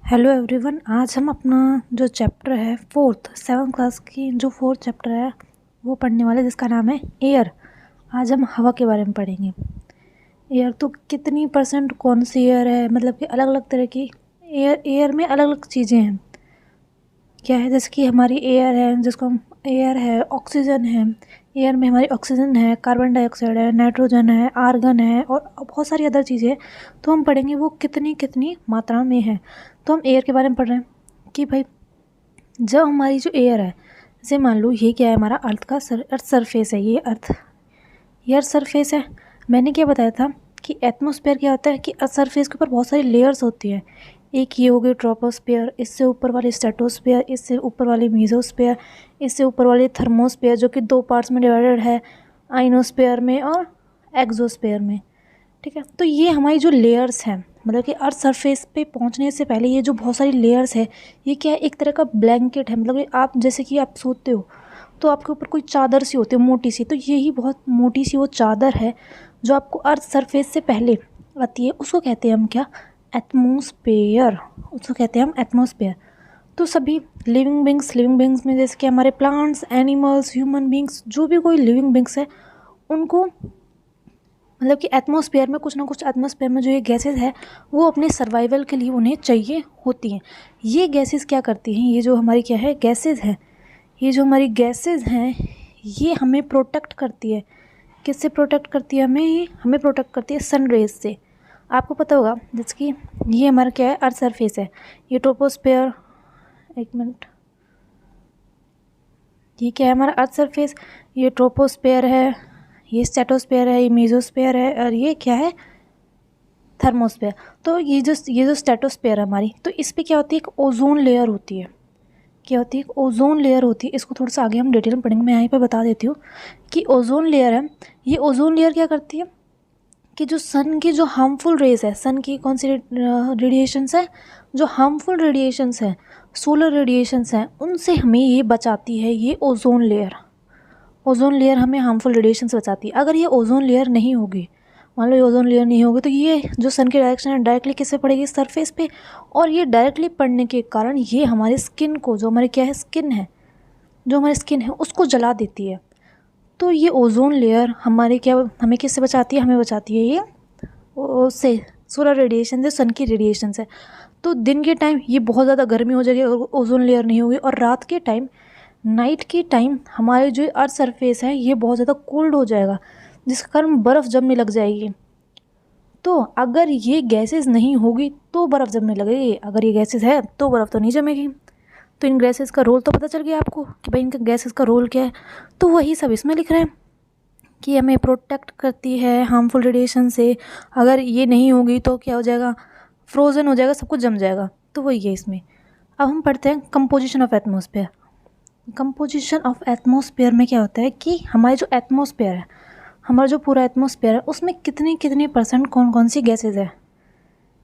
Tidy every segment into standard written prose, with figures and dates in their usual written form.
Hello everyone. आज हम अपना जो चैप्टर है सेवन्थ क्लास की जो फोर्थ चैप्टर है वो पढ़ने वाले, जिसका नाम है एयर। आज हम हवा के बारे में पढ़ेंगे। एयर तो कितनी परसेंट कौन सी एयर है, मतलब कि अलग अलग तरह की एयर में अलग अलग चीज़ें हैं। क्या है, जैसे कि हमारी एयर है, जिसको हम एयर है, ऑक्सीजन है। एयर में हमारी ऑक्सीजन है, कार्बन डाइऑक्साइड है, नाइट्रोजन है, आर्गन है और बहुत सारी अदर चीज़ें हैं। तो हम पढ़ेंगे वो कितनी कितनी मात्रा में है। तो हम एयर के बारे में पढ़ रहे हैं कि भाई जब हमारी जो एयर है, जैसे मान लो ये क्या है, हमारा अर्थ सरफेस है। ये अर्थ सरफेस है। मैंने क्या बताया था कि एटमॉस्फेयर क्या होता है कि अर्थ सरफेस के ऊपर बहुत सारी लेयर्स होती हैं। एक ये हो गई ट्रोपोस्फेयर, इससे ऊपर वाली स्ट्रेटोस्फेयर, इससे ऊपर वाली मीजोस्फेयर, इससे ऊपर वाली थर्मोस्फेयर जो कि 2 पार्ट्स में डिवाइडेड है, आइनोस्फेयर में और एक्सोस्फेयर में। ठीक है, तो ये हमारी जो लेयर्स हैं, मतलब कि अर्थ सरफेस पे पहुंचने से पहले ये जो बहुत सारी लेयर्स है, ये क्या है, एक तरह का ब्लैंकेट है। मतलब कि आप जैसे कि आप सोते हो तो आपके ऊपर कोई चादर सी होती है मोटी सी, तो यही बहुत मोटी सी वो चादर है जो आपको अर्थ सरफेस से पहले आती है। उसको कहते हैं हम क्या, एटमॉस्फेयर। उसको कहते हैं हम एटमॉस्फेयर। तो सभी लिविंग बींग्स में, जैसे कि हमारे प्लांट्स, एनिमल्स, ह्यूमन बींग्स, जो भी कोई लिविंग बींग्स है, उनको मतलब कि एटमॉस्फेयर में कुछ ना कुछ, एटमॉस्फेयर में जो ये गैसेस है वो अपने सर्वाइवल के लिए उन्हें चाहिए होती हैं। ये गैसेस क्या करती हैं, ये जो हमारी क्या है गैसेस हैं, ये जो हमारी गैसेस हैं ये हमें प्रोटेक्ट करती है। किससे प्रोटेक्ट करती है हमें? ये हमें प्रोटेक्ट करती है सन रेज से। आपको पता होगा जैसे कि ये हमारा क्या है, अर्थ सरफेस है। ये ट्रोपोस्फेयर, एक मिनट, ये क्या है हमारा अर्थ सरफेस, ये ट्रोपोस्फेयर है, ये स्ट्रेटोस्फेयर है, ये मेसोस्फेयर है और ये क्या है, थर्मोस्फेयर। तो ये जो स्ट्रेटोस्फेयर है हमारी, तो इस पे क्या होती है, एक ओजोन लेयर होती है। क्या होती है, एक ओजोन लेयर होती है। इसको थोड़ा सा आगे हम डिटेल में पढ़ेंगे, मैं यहीं पे बता देती हूँ कि ओजोन लेयर है। ये ओजोन लेयर क्या करती है कि जो सन की जो हार्मफुल रेज है, सन की कौन सी रेडिएशंस है, जो हार्मफुल रेडिएशंस है, सोलर रेडिएशंस हैं, उनसे हमें ये बचाती है। ये ओजोन लेयर हमें हार्मफुल रेडिएशन से बचाती है। अगर ये ओजोन लेयर नहीं होगी, मान लो ये ओजोन लेयर नहीं होगी, तो ये जो सन की डायरेक्शन है डायरेक्टली किससे पड़ेगी, सरफेस पे। और ये डायरेक्टली पड़ने के कारण ये हमारी स्किन को, जो हमारी क्या है स्किन है, जो हमारी स्किन है उसको जला देती है। तो ये ओजोन लेयर हमारे क्या, हमें किससे बचाती है, हमें बचाती है ये उससे, सोलर रेडिएशन से, सन की रेडिएशन से। तो दिन के टाइम ये बहुत ज़्यादा गर्मी हो जाएगी और ओजोन लेयर नहीं होगी, और रात के टाइम, नाइट के टाइम हमारे जो अर्थ सरफेस है ये बहुत ज़्यादा कोल्ड हो जाएगा, जिसके कारण बर्फ़ जमने लग जाएगी। तो अगर ये गैसेस नहीं होगी तो बर्फ़ जमने लगेगी, अगर ये गैसेस है तो बर्फ़ तो नहीं जमेगी। तो इन गैसेस का रोल तो पता चल गया आपको कि भाई इनका गैसेस का रोल क्या है। तो वही सब इसमें लिख रहे हैं कि हमें प्रोटेक्ट करती है हार्मफुल रेडिएशन से। अगर ये नहीं होगी तो क्या हो जाएगा, फ्रोज़न हो जाएगा, सब कुछ जम जाएगा। तो वही है इसमें। अब हम पढ़ते हैं composition of atmosphere. Composition of atmosphere में क्या होता है कि हमारे जो एटमॉस्फेयर है, हमारा जो पूरा एटमॉस्फेयर है, उसमें कितनी कितनी परसेंट कौन कौन सी गैसेज है,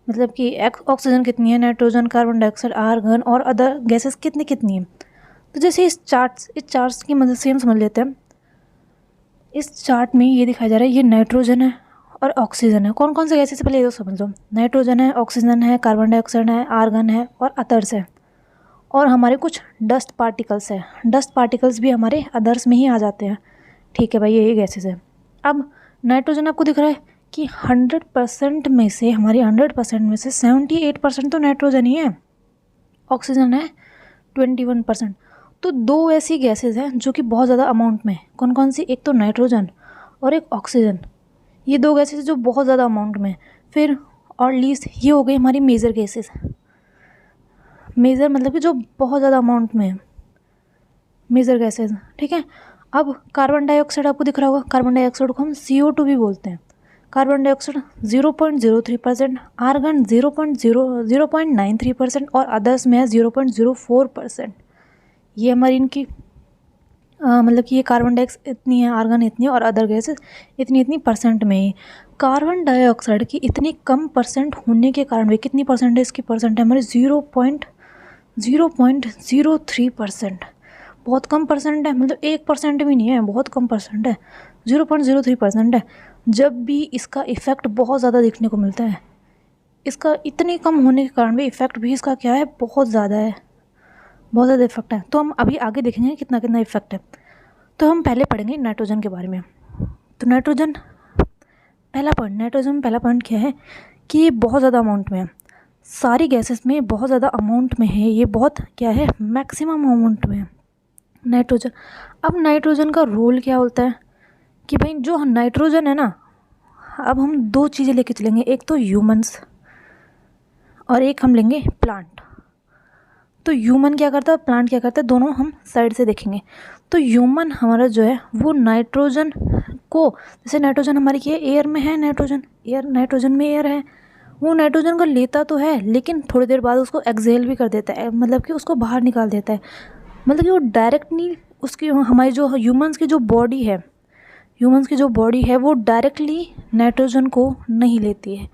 मतलब कि ऑक्सीजन कितनी है, नाइट्रोजन, कार्बन डाइऑक्साइड, आर्गन और अदर गैसेस कितनी कितनी है। तो जैसे इस चार्ट्स की मदद से हम समझ लेते हैं। इस चार्ट में ये दिखाया जा रहा है, ये नाइट्रोजन है और ऑक्सीजन है। कौन कौन से गैसेस, पहले ये तो समझ लो। नाइट्रोजन है, ऑक्सीजन है, कार्बन डाइऑक्साइड है, आर्गन है और अदर्स है। और हमारे कुछ डस्ट पार्टिकल्स है। डस्ट पार्टिकल्स भी हमारे अदर्स में ही आ जाते हैं। ठीक है भाई, ये गैसेस है। अब नाइट्रोजन आपको दिख रहा है कि 100% में से, हमारी 100% में से 78% तो नाइट्रोजन ही है। ऑक्सीजन है 21%। तो दो ऐसी गैसेस हैं जो कि बहुत ज़्यादा अमाउंट में। कौन कौन सी? एक तो नाइट्रोजन और एक ऑक्सीजन। ये दो गैसेस जो बहुत ज़्यादा अमाउंट में। फिर और लीस्ट ये हो गई हमारी मेजर गैसेस। मेजर मतलब कि जो बहुत ज़्यादा अमाउंट में है, मेजर गैसेस। ठीक है। अब कार्बन डाइऑक्साइड आपको दिख रहा होगा। कार्बन डाइऑक्साइड को हम CO2 भी बोलते हैं। कार्बन डाइऑक्साइड 0.03%, आर्गन 0.93% और अदर्स में है 0.04%। ये हमारी इनकी मतलब कि ये कार्बन डाइऑक्साइड इतनी है, आर्गन इतनी है और अदर गैसेस इतनी इतनी परसेंट में ही। कार्बन डाइऑक्साइड की इतनी कम परसेंट होने के कारण भी, कितनी परसेंट है इसकी, परसेंट है हमारी 0.03%। बहुत कम परसेंट है, मतलब 1% भी नहीं है, बहुत कम परसेंट है, 0.03% है। जब भी इसका इफ़ेक्ट बहुत ज़्यादा देखने को मिलता है, इसका इतने कम होने के कारण भी इफ़ेक्ट भी इसका क्या है, बहुत ज़्यादा है, बहुत ज़्यादा इफेक्ट है। तो हम अभी आगे देखेंगे कितना कितना इफेक्ट है। तो हम पहले पढ़ेंगे नाइट्रोजन के बारे में। तो नाइट्रोजन पहला पॉइंट क्या है कि ये बहुत ज़्यादा अमाउंट में है, सारी गैसेस में बहुत ज़्यादा अमाउंट में है, ये बहुत क्या है, मैक्सिमम अमाउंट में है नाइट्रोजन। अब नाइट्रोजन का रोल क्या होता है कि भाई जो नाइट्रोजन है ना, अब हम दो चीज़ें लेके चलेंगे, एक तो ह्यूमंस और एक हम लेंगे प्लांट। तो ह्यूमन क्या करता है, प्लांट क्या करता है, दोनों हम साइड से देखेंगे। तो ह्यूमन हमारा जो है वो नाइट्रोजन को, जैसे नाइट्रोजन हमारी क्या है, एयर में है, नाइट्रोजन में एयर है, वो नाइट्रोजन को लेता तो है लेकिन थोड़ी देर बाद उसको एक्सहेल भी कर देता है, मतलब कि उसको बाहर निकाल देता है। मतलब कि वो डायरेक्टली उसकी, हमारी जो ह्यूमंस की जो बॉडी है वो डायरेक्टली नाइट्रोजन को नहीं लेती है,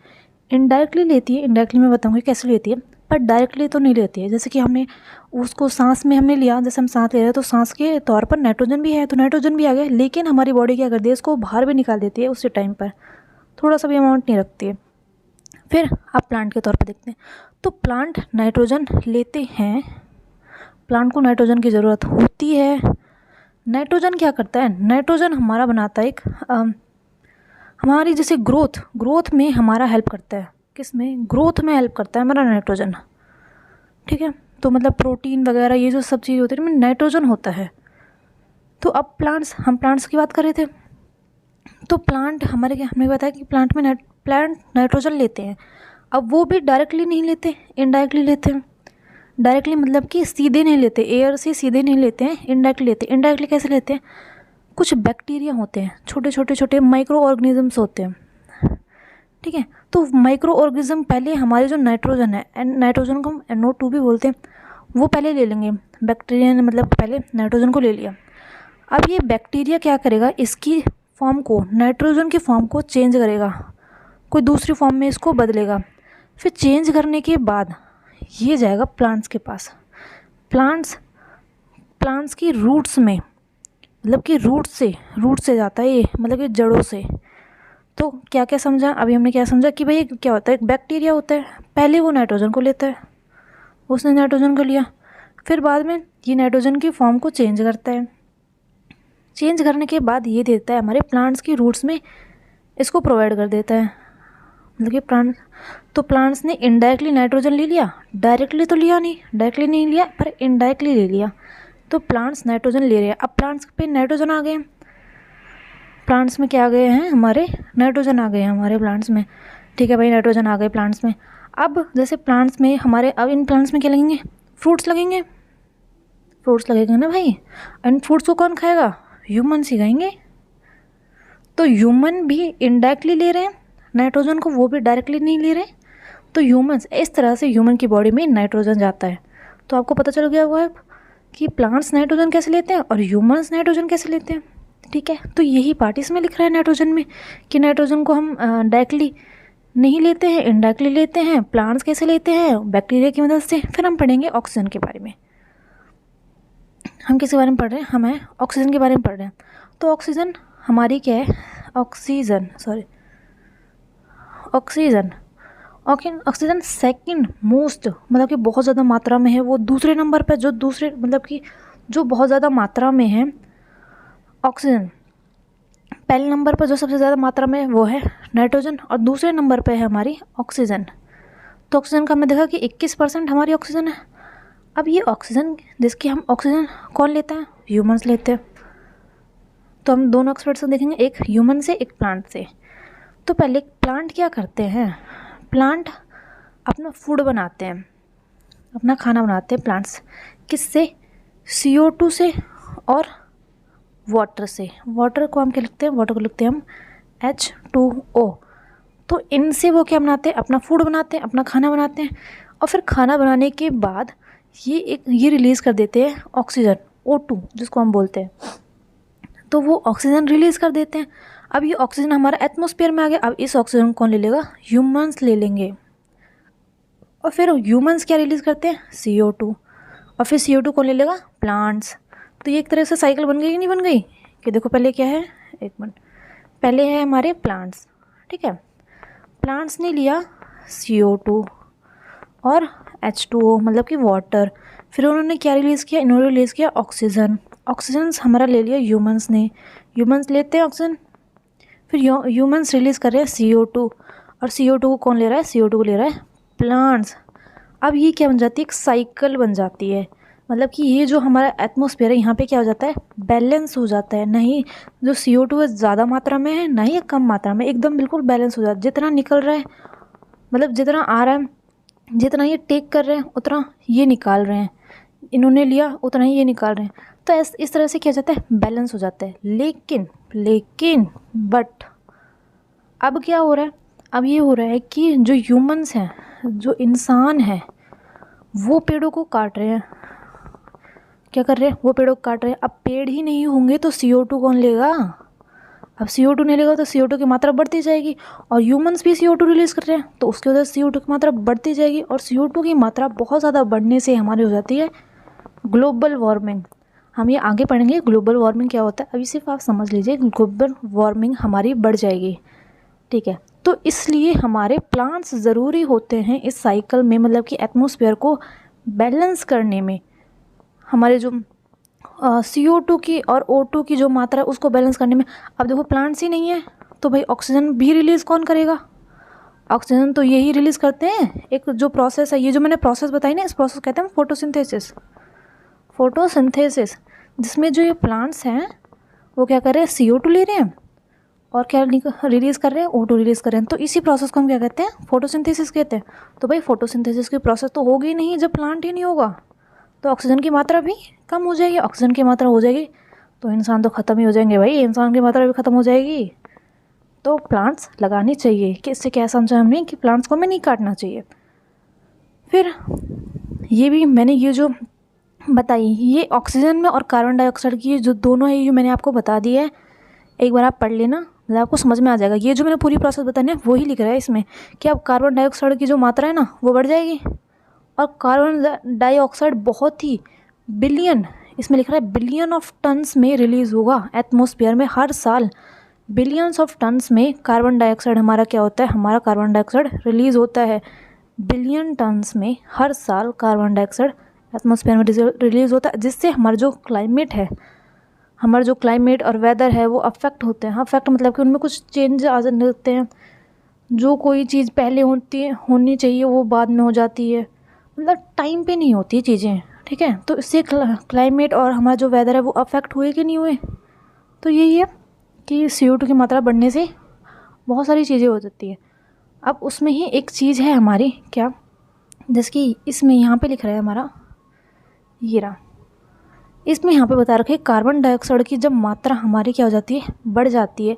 इनडायरेक्टली लेती है। इनडायरेक्टली मैं बताऊँगी कैसे लेती है, पर डायरेक्टली तो नहीं लेती है। जैसे कि हमने उसको सांस में हमने लिया, जैसे हम सांस ले रहे हैं तो सांस के तौर पर नाइट्रोजन भी है, तो नाइट्रोजन भी आ गया, लेकिन हमारी बॉडी क्या करती है, इसको बाहर भी निकाल देती है उसी टाइम पर, थोड़ा सा भी अमाउंट नहीं रखती है। फिर आप प्लांट के तौर पर देखते हैं, तो प्लांट नाइट्रोजन लेते हैं, प्लांट को नाइट्रोजन की ज़रूरत होती है। नाइट्रोजन क्या करता है, नाइट्रोजन हमारा बनाता है एक हमारी जैसे ग्रोथ में हमारा हेल्प करता है, किसमें, ग्रोथ में हेल्प करता है हमारा नाइट्रोजन, ठीक है। तो मतलब प्रोटीन वगैरह ये जो सब चीज़ होती है इनमें नाइट्रोजन होता है। तो अब हम प्लांट्स की बात कर रहे थे, तो प्लांट हमारे क्या, हमने बताया कि प्लांट नाइट्रोजन लेते हैं। अब वो भी डायरेक्टली नहीं लेते, इनडायरेक्टली लेते हैं। डायरेक्टली मतलब कि सीधे नहीं लेते, एयर से सीधे नहीं लेते हैं, इनडायरेक्टली लेते हैं। इनडायरेक्टली कैसे लेते हैं, कुछ बैक्टीरिया होते हैं, छोटे माइक्रो ऑर्गेनिजम्स होते हैं, ठीक है। तो माइक्रो ऑर्गेनिज्म पहले हमारे जो नाइट्रोजन है, नाइट्रोजन को हम NO2 भी बोलते हैं, वो पहले ले लेंगे। बैक्टीरिया ने मतलब पहले नाइट्रोजन को ले लिया। अब ये बैक्टीरिया क्या करेगा, इसकी फॉर्म को, नाइट्रोजन की फॉर्म को चेंज करेगा, कोई दूसरी फॉर्म में इसको बदलेगा। फिर चेंज करने के बाद ये जाएगा प्लांट्स के पास। प्लांट्स की रूट्स में, मतलब कि रूट से जाता है ये, मतलब कि जड़ों से। तो क्या क्या समझा, अभी हमने क्या समझा कि भाई क्या होता है, एक बैक्टीरिया होता है, पहले वो नाइट्रोजन को लेता है, उसने नाइट्रोजन को लिया, फिर बाद में ये नाइट्रोजन की फॉर्म को चेंज करता है, चेंज करने के बाद ये देता है हमारे प्लांट्स की रूट्स में, इसको प्रोवाइड कर देता है। मतलब कि प्लांट्स ने इनडायरेक्टली नाइट्रोजन ले लिया, डायरेक्टली तो लिया नहीं, डायरेक्टली नहीं लिया पर इनडायरेक्टली ले लिया। तो प्लांट्स नाइट्रोजन ले रहे हैं। अब प्लांट्स पे नाइट्रोजन आ गए, प्लांट्स में क्या आ गए हैं, हमारे नाइट्रोजन आ गए हैं हमारे प्लांट्स में, ठीक है भाई, नाइट्रोजन आ गए प्लांट्स में। अब जैसे प्लांट्स में हमारे, अब इन प्लांट्स में क्या लगेंगे, फ्रूट्स लगेंगे ना भाई। एंड फ्रूट्स को कौन खाएगा, ह्यूमन्स ही खाएंगे। तो ह्यूमन भी इनडायरेक्टली ले रहे हैं नाइट्रोजन को, वो भी डायरेक्टली नहीं ले रहे। तो ह्यूमन्स, इस तरह से ह्यूमन की बॉडी में नाइट्रोजन जाता है। तो आपको पता चल गया हुआ है कि प्लांट्स नाइट्रोजन कैसे लेते हैं और ह्यूमन्स नाइट्रोजन कैसे लेते हैं, ठीक है। तो यही पार्ट इसमें लिख रहा है नाइट्रोजन में, कि नाइट्रोजन को हम डायरेक्टली नहीं लेते हैं, इनडायरेक्टली लेते हैं। प्लांट्स कैसे लेते हैं, बैक्टीरिया की मदद से। फिर हम पढ़ेंगे ऑक्सीजन के बारे में। हम किसके बारे में पढ़ रहे हैं, हमें ऑक्सीजन के बारे में पढ़ रहे हैं। तो ऑक्सीजन हमारी क्या है, ऑक्सीजन सेकंड मोस्ट, मतलब कि बहुत ज़्यादा मात्रा में है। वो दूसरे नंबर पर जो बहुत ज़्यादा मात्रा में है ऑक्सीजन। पहले नंबर पर जो सबसे ज़्यादा मात्रा में वो है नाइट्रोजन, और दूसरे नंबर पे है हमारी ऑक्सीजन। तो ऑक्सीजन का हमने देखा कि 21% हमारी ऑक्सीजन है। अब ये ऑक्सीजन, जिसकी हम ऑक्सीजन कौन लेता है, ह्यूमंस लेते हैं। तो हम दोनों एक्सपर्ट्स को देखेंगे, एक ह्यूमन से, एक प्लांट से। तो पहले प्लांट क्या करते हैं, प्लांट अपना फूड बनाते हैं, अपना खाना बनाते हैं प्लांट्स। किससे, CO2 से और वाटर से। वाटर को हम क्या लिखते हैं, वाटर को लिखते हैं हम H2O। तो इनसे वो क्या बनाते हैं, अपना फूड बनाते हैं, अपना खाना बनाते हैं। और फिर खाना बनाने के बाद ये रिलीज़ कर देते हैं ऑक्सीजन, O2 जिसको हम बोलते हैं। तो वो ऑक्सीजन रिलीज़ कर देते हैं। अब ये ऑक्सीजन हमारा एटमॉस्फेयर में आ गया। अब इस ऑक्सीजन कौन ले लेगा, ह्यूमंस ले लेंगे। और फिर ह्यूमंस क्या रिलीज़ करते हैं, CO2। और फिर CO2 कौन ले लेगा, प्लांट्स। तो ये एक तरह से साइकिल बन गई कि नहीं बन गई, कि देखो पहले क्या है, एक मिनट, पहले है हमारे प्लांट्स, ठीक है। प्लांट्स ने लिया CO2 और H2O मतलब कि वाटर। फिर उन्होंने क्या रिलीज़ किया, इन्होंने रिलीज़ किया ऑक्सीजन। ऑक्सीजन हमारा ले लिया ह्यूमंस ने, ह्यूमंस लेते हैं ऑक्सीजन। फिर ह्यूमंस रिलीज़ कर रहे हैं CO2, और CO2 को कौन ले रहा है, CO2 को ले रहा है प्लांट्स। अब ये क्या बन जाती है, एक साइकिल बन जाती है। मतलब कि ये जो हमारा एटमॉस्फेयर है यहाँ पे क्या हो जाता है, बैलेंस हो जाता है। नहीं जो CO2 है ज़्यादा मात्रा में है, ना ही कम मात्रा में, एकदम बिल्कुल बैलेंस हो जाता है। जितना निकल रहा है मतलब जितना आ रहा है, जितना ये टेक कर रहे हैं उतना ये निकाल रहे हैं, इन्होंने लिया उतना ही ये निकाल रहे हैं। तो इस तरह से क्या जाता है, बैलेंस हो जाता है। लेकिन बट अब क्या हो रहा है, अब ये हो रहा है कि जो ह्यूमंस हैं, जो इंसान हैं, वो पेड़ों को काट रहे हैं। क्या कर रहे हैं, वो पेड़ों को काट रहे हैं। अब पेड़ ही नहीं होंगे तो CO2 कौन लेगा। अब CO2 नहीं लेगा तो CO2 की मात्रा बढ़ती जाएगी, और ह्यूमंस भी CO2 रिलीज़ कर रहे हैं तो उसकी वजह से CO2 की मात्रा बढ़ती जाएगी, और CO2 की मात्रा बहुत ज़्यादा बढ़ने से हमारी हो जाती है ग्लोबल वार्मिंग। हम ये आगे पढ़ेंगे ग्लोबल वार्मिंग क्या होता है, अभी सिर्फ आप समझ लीजिए ग्लोबल वार्मिंग हमारी बढ़ जाएगी, ठीक है। तो इसलिए हमारे प्लांट्स ज़रूरी होते हैं इस साइकिल में, मतलब कि एटमॉस्फेयर को बैलेंस करने में। हमारे जो CO2 की और O2 की जो मात्रा है उसको बैलेंस करने में। अब देखो प्लांट्स ही नहीं है तो भाई ऑक्सीजन भी रिलीज़ कौन करेगा, ऑक्सीजन तो यही रिलीज़ करते हैं। एक जो प्रोसेस है, ये जो मैंने प्रोसेस बताई ना, इस प्रोसेस कहते हैं फोटोसिंथेसिस। जिसमें जो ये प्लांट्स हैं वो क्या कर रहे हैं, CO2 ले रहे हैं और क्या रिलीज़ कर रहे हैं, O2 रिलीज़ कर रहे हैं। तो इसी प्रोसेस को हम क्या कहते हैं, फोटोसिंथेसिस कहते हैं। तो भाई फोटोसिंथेसिस की प्रोसेस तो होगी नहीं जब प्लांट ही नहीं होगा, तो ऑक्सीजन की मात्रा भी कम हो जाएगी। ऑक्सीजन की मात्रा हो जाएगी तो इंसान तो ख़त्म ही हो जाएंगे भाई, इंसान की मात्रा भी ख़त्म हो जाएगी। तो प्लांट्स लगानी चाहिए। कि इससे क्या समझा हमने कि प्लांट्स को हमें नहीं काटना चाहिए। फिर ये भी मैंने ये जो बताई, ये ऑक्सीजन में और कार्बन डाइऑक्साइड की जो दोनों है ये मैंने आपको बता दी है, एक बार आप पढ़ लेना, मतलब आपको समझ में आ जाएगा। ये जो मैंने पूरी प्रोसेस बताई है वही लिख रहा है इसमें कि अब कार्बन डाइऑक्साइड की जो मात्रा है ना वो बढ़ जाएगी, और कार्बन डाइऑक्साइड बहुत ही बिलियन, इसमें लिख रहा है बिलियन ऑफ टन्स में रिलीज़ होगा एटमॉस्फेयर में हर साल। बिलियंस ऑफ टन्स में कार्बन डाइऑक्साइड हमारा क्या होता है, हमारा कार्बन डाइऑक्साइड रिलीज़ होता है। बिलियन टन्स में हर साल कार्बन डाइऑक्साइड एटमॉस्फेयर में रिलीज़ होता है, जिससे हमारा जो क्लाइमेट है, हमारा जो क्लाइमेट और वेदर है वो अफेक्ट होते हैं। अफेक्ट मतलब कि उनमें कुछ चेंज आ जाते हैं। जो कोई चीज़ पहले होनी चाहिए वो बाद में हो जाती है, मतलब टाइम पे नहीं होती चीज़ें, ठीक है। तो इससे क्लाइमेट और हमारा जो वेदर है वो अफेक्ट हुए कि नहीं हुए। तो यही है कि CO2 की मात्रा बढ़ने से बहुत सारी चीज़ें हो जाती है। अब उसमें ही एक चीज़ है हमारी क्या, जिसकी इसमें यहाँ पे लिख रहा है हमारा ये रहा, इसमें यहाँ पे बता रखे कार्बन डाइऑक्साइड की जब मात्रा हमारी क्या हो जाती है, बढ़ जाती है,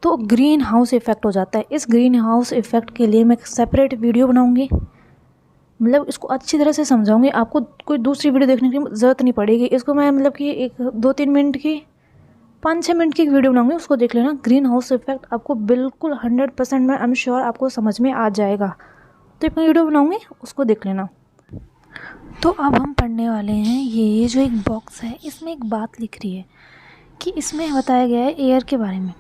तो ग्रीन हाउस इफ़ेक्ट हो जाता है। इस ग्रीन हाउस इफ़ेक्ट के लिए मैं एक सेपरेट वीडियो बनाऊँगी, मतलब इसको अच्छी तरह से समझाऊंगी। आपको कोई दूसरी वीडियो देखने की ज़रूरत नहीं पड़ेगी। इसको मैं मतलब कि एक 2-3 मिनट की 5-6 मिनट की एक वीडियो बनाऊंगी, उसको देख लेना। ग्रीन हाउस इफेक्ट आपको बिल्कुल 100% में आई एम श्योर आपको समझ में आ जाएगा। तो एक मैं वीडियो बनाऊंगी, उसको देख लेना। तो अब हम पढ़ने वाले हैं ये जो एक बॉक्स है, इसमें एक बात लिख रही है कि इसमें बताया गया है एयर के बारे में।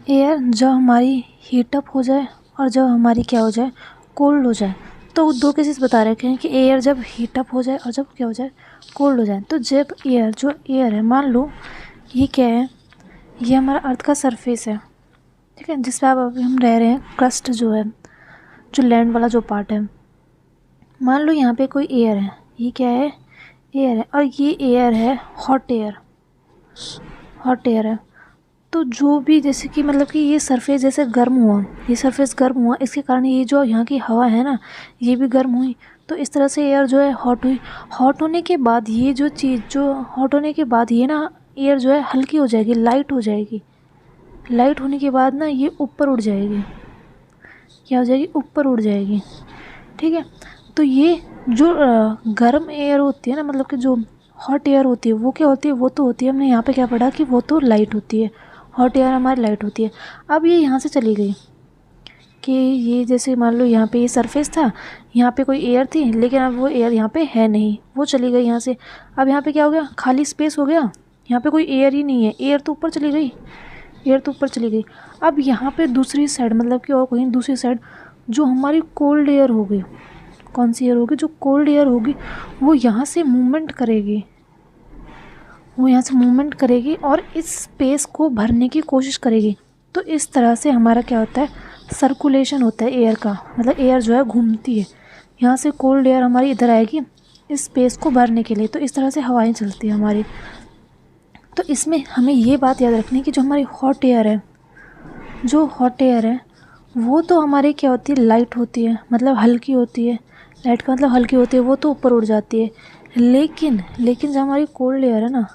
एयर जब हमारी हीटअप हो जाए और जब हमारी क्या हो जाए, कोल्ड हो जाए। तो दो केसेस बता रखे हैं कि एयर जब हीटअप हो जाए और जब क्या हो जाए, कोल्ड हो जाए। तो जब एयर है, मान लो ये क्या है, ये हमारा अर्थ का सरफेस है, ठीक है, जिस पर अभी हम रह रहे हैं। क्रस्ट जो है, जो लैंड वाला जो पार्ट है, मान लो यहाँ पे कोई एयर है, ये क्या है, एयर है, और ये एयर है हॉट एयर है। तो जो भी जैसे कि मतलब कि ये सरफेस जैसे गर्म हुआ, ये सरफेस गर्म हुआ, इसके कारण ये जो यहाँ की हवा है ना ये भी गर्म हुई। तो इस तरह से एयर जो है हॉट हुई। हॉट होने के बाद ये जो चीज़ जो हॉट होने के बाद ये ना एयर जो है हल्की हो जाएगी, लाइट हो जाएगी। लाइट होने के बाद ना ये ऊपर उड़ जाएगी, क्या हो जाएगी, ऊपर उड़ जाएगी, ठीक है। तो ये जो गर्म एयर होती है ना, मतलब कि जो हॉट एयर होती है वो क्या होती है, वो तो होती है, हमने यहाँ पे क्या पढ़ा कि वो तो लाइट होती है। हॉट एयर हमारी लाइट होती है। अब ये यहाँ से चली गई कि ये जैसे मान लो यहाँ पे ये सरफेस था, यहाँ पे कोई एयर थी, लेकिन अब वो एयर यहाँ पे है नहीं, वो चली गई यहाँ से। अब यहाँ पे क्या हो गया, खाली स्पेस हो गया, यहाँ पे कोई एयर ही नहीं है। एयर तो ऊपर चली गई, एयर तो ऊपर चली गई। अब यहाँ पे दूसरी साइड मतलब कि और कहीं दूसरी साइड जो हमारी कोल्ड एयर होगी, कौन सी एयर होगी, जो कोल्ड एयर होगी वो यहाँ से मूवमेंट करेगी, वो यहाँ से मूवमेंट करेगी और इस स्पेस को भरने की कोशिश करेगी। तो इस तरह से हमारा क्या होता है, सर्कुलेशन होता है एयर का, मतलब एयर जो है घूमती है, यहाँ से कोल्ड एयर हमारी इधर आएगी इस स्पेस को भरने के लिए। तो इस तरह से हवाएं चलती है हमारी। तो इसमें हमें ये बात याद रखनी है कि जो हमारी हॉट एयर है, जो हॉट एयर है वो तो हमारी क्या होती है, लाइट होती है, मतलब हल्की होती है। लाइट का मतलब हल्की होती है, वो तो ऊपर उड़ जाती है। लेकिन जो हमारी कोल्ड एयर है ना,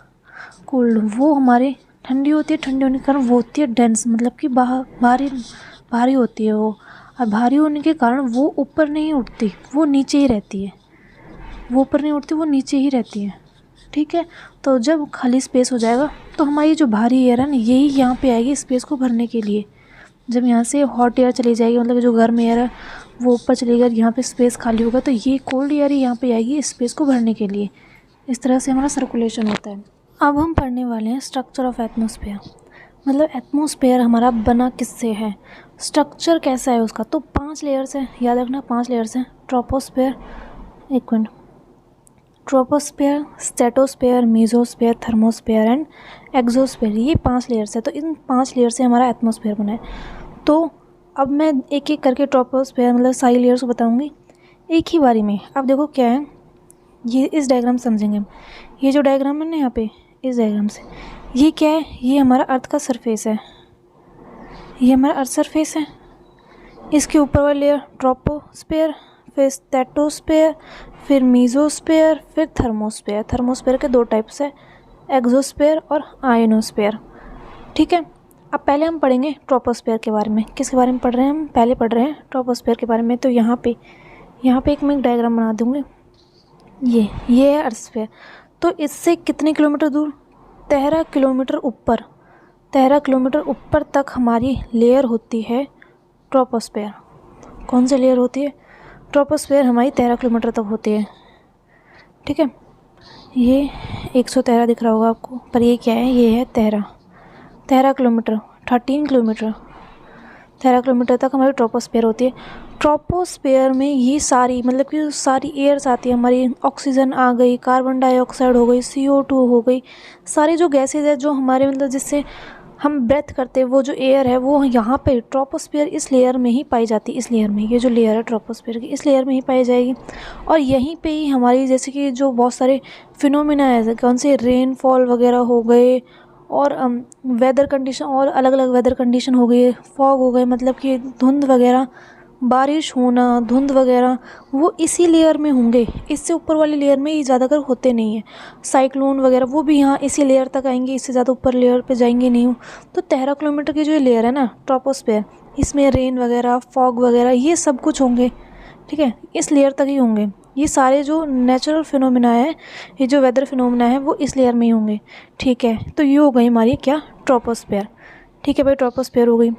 कोल्ड, वो हमारी ठंडी होती है। ठंडी होने के कारण वो होती है डेंस, मतलब कि भारी होती है वो। और भारी होने के कारण वो ऊपर नहीं उठती, वो नीचे ही रहती है। वो ऊपर नहीं उठती, वो नीचे ही रहती है। ठीक है। तो जब खाली स्पेस हो जाएगा तो हमारी जो भारी एयर है ना, यही यहाँ पे आएगी स्पेस को भरने के लिए। जब यहाँ से हॉट एयर चली जाएगी, मतलब जो गर्म एयर है वो ऊपर चली गई, यहाँ पे स्पेस खाली होगा, तो ये कोल्ड एयर ही यहाँ पे आएगी स्पेस को भरने के लिए। इस तरह से हमारा सर्कुलेशन होता है। अब हम पढ़ने वाले हैं स्ट्रक्चर ऑफ एटमॉस्फेयर, मतलब एटमॉस्फेयर हमारा बना किससे है, स्ट्रक्चर कैसा है उसका। तो 5 लेयर्स है, याद रखना 5 लेयर्स हैं। ट्रोपोस्फेयर, एक minute, troposphere, stratosphere, mesosphere, thermosphere and exosphere, ये 5 लेयर्स है। तो इन 5 लेयर से हमारा एटमॉस्फेयर बना है। तो अब मैं एक एक करके ट्रोपोस्फेयर मतलब सारी लेयर्स को बताऊंगी एक ही बारी में। अब देखो क्या है, ये इस डायग्राम समझेंगे हम। ये जो डायग्राम है ना यहाँ पे, इस डायग्राम से ये क्या है, ये हमारा अर्थ का सरफेस है, ये हमारा अर्थ सरफेस है। इसके ऊपर वाली लेयर ट्रोपोस्फेयर, फिर स्ट्रेटोस्फेयर, फिर मेसोस्फेयर, फिर थर्मोस्फेयर। थर्मोस्फेयर के 2 टाइप्स है, एक्सोस्फेयर और आयनोस्फेयर। ठीक है। अब पहले हम पढ़ेंगे ट्रोपोस्फेयर के बारे में। किसके बारे में पढ़ रहे हैं हम, पहले पढ़ रहे हैं ट्रोपोस्फेयर के बारे में। तो यहाँ पे एक मैं डायग्राम बना दूँगी। ये है अर्थस्फेयर। तो इससे कितने किलोमीटर दूर, 13 किलोमीटर ऊपर, 13 किलोमीटर ऊपर तक हमारी लेयर होती है ट्रोपोस्फेयर। कौन सी लेयर होती है, ट्रोपोस्फेयर हमारी 13 किलोमीटर तक होती है। ठीक है। ये 113 दिख रहा होगा आपको, पर ये क्या है, ये है 13 किलोमीटर, 13 किलोमीटर, 13 किलोमीटर तक हमारी ट्रोपोस्फेयर होती है। ट्रोपोस्फेयर में ये सारी, मतलब कि सारी एयर्स आती है हमारी, ऑक्सीजन आ गई, कार्बन डाइऑक्साइड हो गई, CO2 हो गई, सारी जो गैसेज है जो हमारे मतलब जिससे हम ब्रेथ करते हैं, वो जो एयर है वो यहाँ पे ट्रोपोस्फेयर इस लेयर में ही पाई जाती है। इस लेयर में, ये जो लेयर है ट्रोपोस्फेयर की, इस लेयर में ही पाई जाएगी। और यहीं पे ही हमारी जैसे कि जो बहुत सारे फिनोमिना है, कौन से रेनफॉल वगैरह हो गए, और वेदर कंडीशन, और अलग अलग वेदर कंडीशन हो गई, फॉग हो गए, मतलब कि धुंध वगैरह, बारिश होना, धुंध वगैरह, वो इसी लेयर में होंगे। इससे ऊपर वाली लेयर में ये ज़्यादातर होते नहीं हैं। साइक्लोन वगैरह वो भी यहाँ इसी लेयर तक आएंगे, इससे ज़्यादा ऊपर लेयर पे जाएंगे नहीं। तो 13 किलोमीटर की जो ये लेयर है ना ट्रोपोस्फेयर, इसमें रेन वगैरह, फॉग वगैरह ये सब कुछ होंगे। ठीक है, इस लेयर तक ही होंगे। ये सारे जो नेचुरल फिनोमिना है, ये जो वेदर फिनोमिना है, वो इस लेयर में ही होंगे। ठीक है। तो ये हो गई हमारी क्या, ट्रोपोस्फेयर। ठीक है भाई, ट्रोपोस्फेयर हो गई।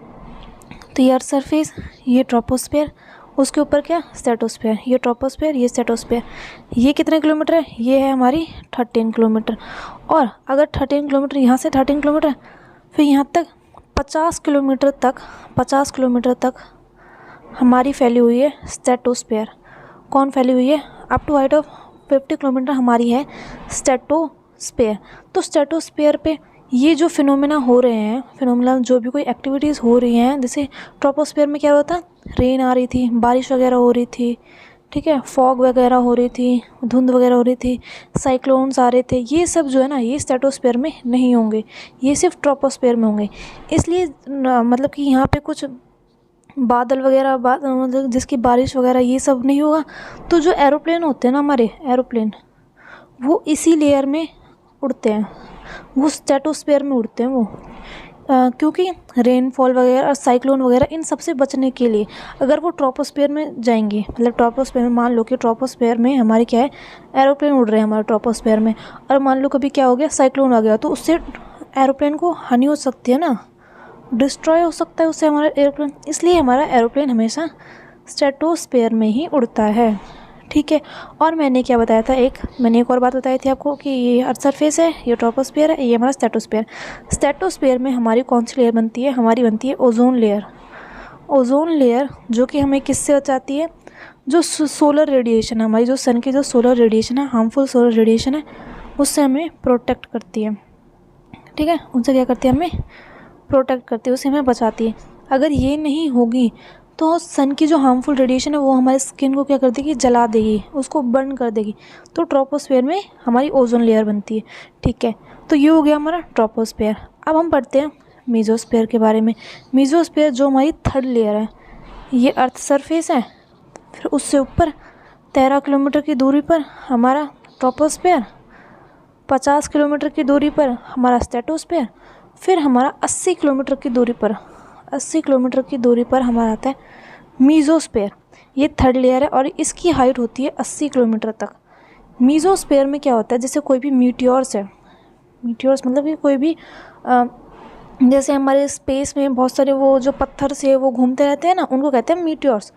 तो ये अर्थ सरफेस, ये ट्रोपोस्फेयर, उसके ऊपर क्या, स्ट्रेटोस्फेयर। ये ट्रोपोस्फेयर, ये स्ट्रेटोस्फेयर। ये कितने किलोमीटर है, ये है हमारी 13 किलोमीटर। और अगर 13 किलोमीटर, यहाँ से 13 किलोमीटर, फिर यहाँ तक 50 किलोमीटर तक, 50 किलोमीटर तक हमारी फैली हुई है स्ट्रेटोस्फेयर। कौन फैली हुई है, up to height of 50 kilometre हमारी है स्ट्रेटोस्फेयर। तो स्ट्रेटोस्फेयर पे ये जो फिनोमेना हो रहे हैं, फिनोमेना जो भी कोई एक्टिविटीज़ हो रही हैं, जैसे ट्रोपोस्फेयर में क्या होता है, रेन आ रही थी, बारिश वगैरह हो रही थी, ठीक है, फॉग वगैरह हो रही थी, धुंध वगैरह हो रही थी, साइक्लोन्स आ रहे थे, ये सब जो है ना, ये स्ट्रेटोस्फेयर में नहीं होंगे, ये सिर्फ ट्रोपोस्फेयर में होंगे। इसलिए मतलब कि यहाँ पे कुछ बादल वगैरह मतलब जिसकी बारिश वगैरह ये सब नहीं होगा। तो जो एरोप्लेन होते हैं ना हमारे, एरोप्लेन, वो इसी लेयर में उड़ते हैं, वो स्ट्रेटोस्फेयर में उड़ते हैं वो। क्योंकि रेनफॉल वगैरह और साइक्लोन वगैरह इन सब से बचने के लिए अगर वो ट्रोपोस्फेयर में जाएंगे, मतलब ट्रोपोस्फेयर में, मान लो कि ट्रोपोस्फेयर में हमारी क्या है, एरोप्लेन उड़ रहे हैं हमारे ट्रोपोस्फेयर में, और मान लो कभी क्या हो गया, साइक्लोन आ गया, तो उससे एरोप्लेन को हानि हो सकती है ना, डिस्ट्रॉय हो सकता है उससे हमारा एरोप्लेन। इसलिए हमारा एरोप्लेन हमेशा स्ट्रेटोस्फेयर में ही उड़ता है। ठीक है। और मैंने क्या बताया था, मैंने एक और बात बताई थी आपको कि ये अर्थ सरफेस है, ये ट्रोपोस्फेयर है, ये हमारा स्ट्रेटोस्फेयर। स्ट्रेटोस्फेयर में हमारी कौन सी लेयर बनती है, हमारी बनती है ओजोन लेयर। ओजोन लेयर जो कि हमें किससे बचाती है, जो सोलर रेडिएशन है हमारी, जो सन की जो सोलर रेडिएशन है, हार्मफुल सोलर रेडिएशन है, उससे हमें प्रोटेक्ट करती है। ठीक है, उनसे क्या करती है, हमें प्रोटेक्ट करती है, उससे हमें बचाती है। अगर ये नहीं होगी तो सन की जो हार्मफुल रेडिएशन है वो हमारे स्किन को क्या कर देगी, जला देगी, उसको बर्न कर देगी। तो ट्रोपोस्फेयर में हमारी ओजोन लेयर बनती है। ठीक है, तो ये हो गया हमारा ट्रोपोस्फेयर। अब हम पढ़ते हैं मेसोस्फेयर के बारे में। मेसोस्फेयर जो हमारी थर्ड लेयर है, ये अर्थ सरफेस है, फिर उससे ऊपर 13 किलोमीटर की दूरी पर हमारा ट्रोपोस्फेयर, 50 किलोमीटर की दूरी पर हमारा स्ट्रेटोस्फेयर, फिर हमारा 80 किलोमीटर की दूरी पर, 80 किलोमीटर की दूरी पर हमारा आता है मीजोस्फेयर। ये थर्ड लेयर है और इसकी हाइट होती है 80 किलोमीटर तक। मीजोस्फेयर में क्या होता है, जैसे कोई भी मीटियोर्स है, मीटियोर्स मतलब कि कोई भी जैसे हमारे स्पेस में बहुत सारे वो जो पत्थर से वो घूमते रहते हैं ना, उनको कहते हैं मीटियोर्स।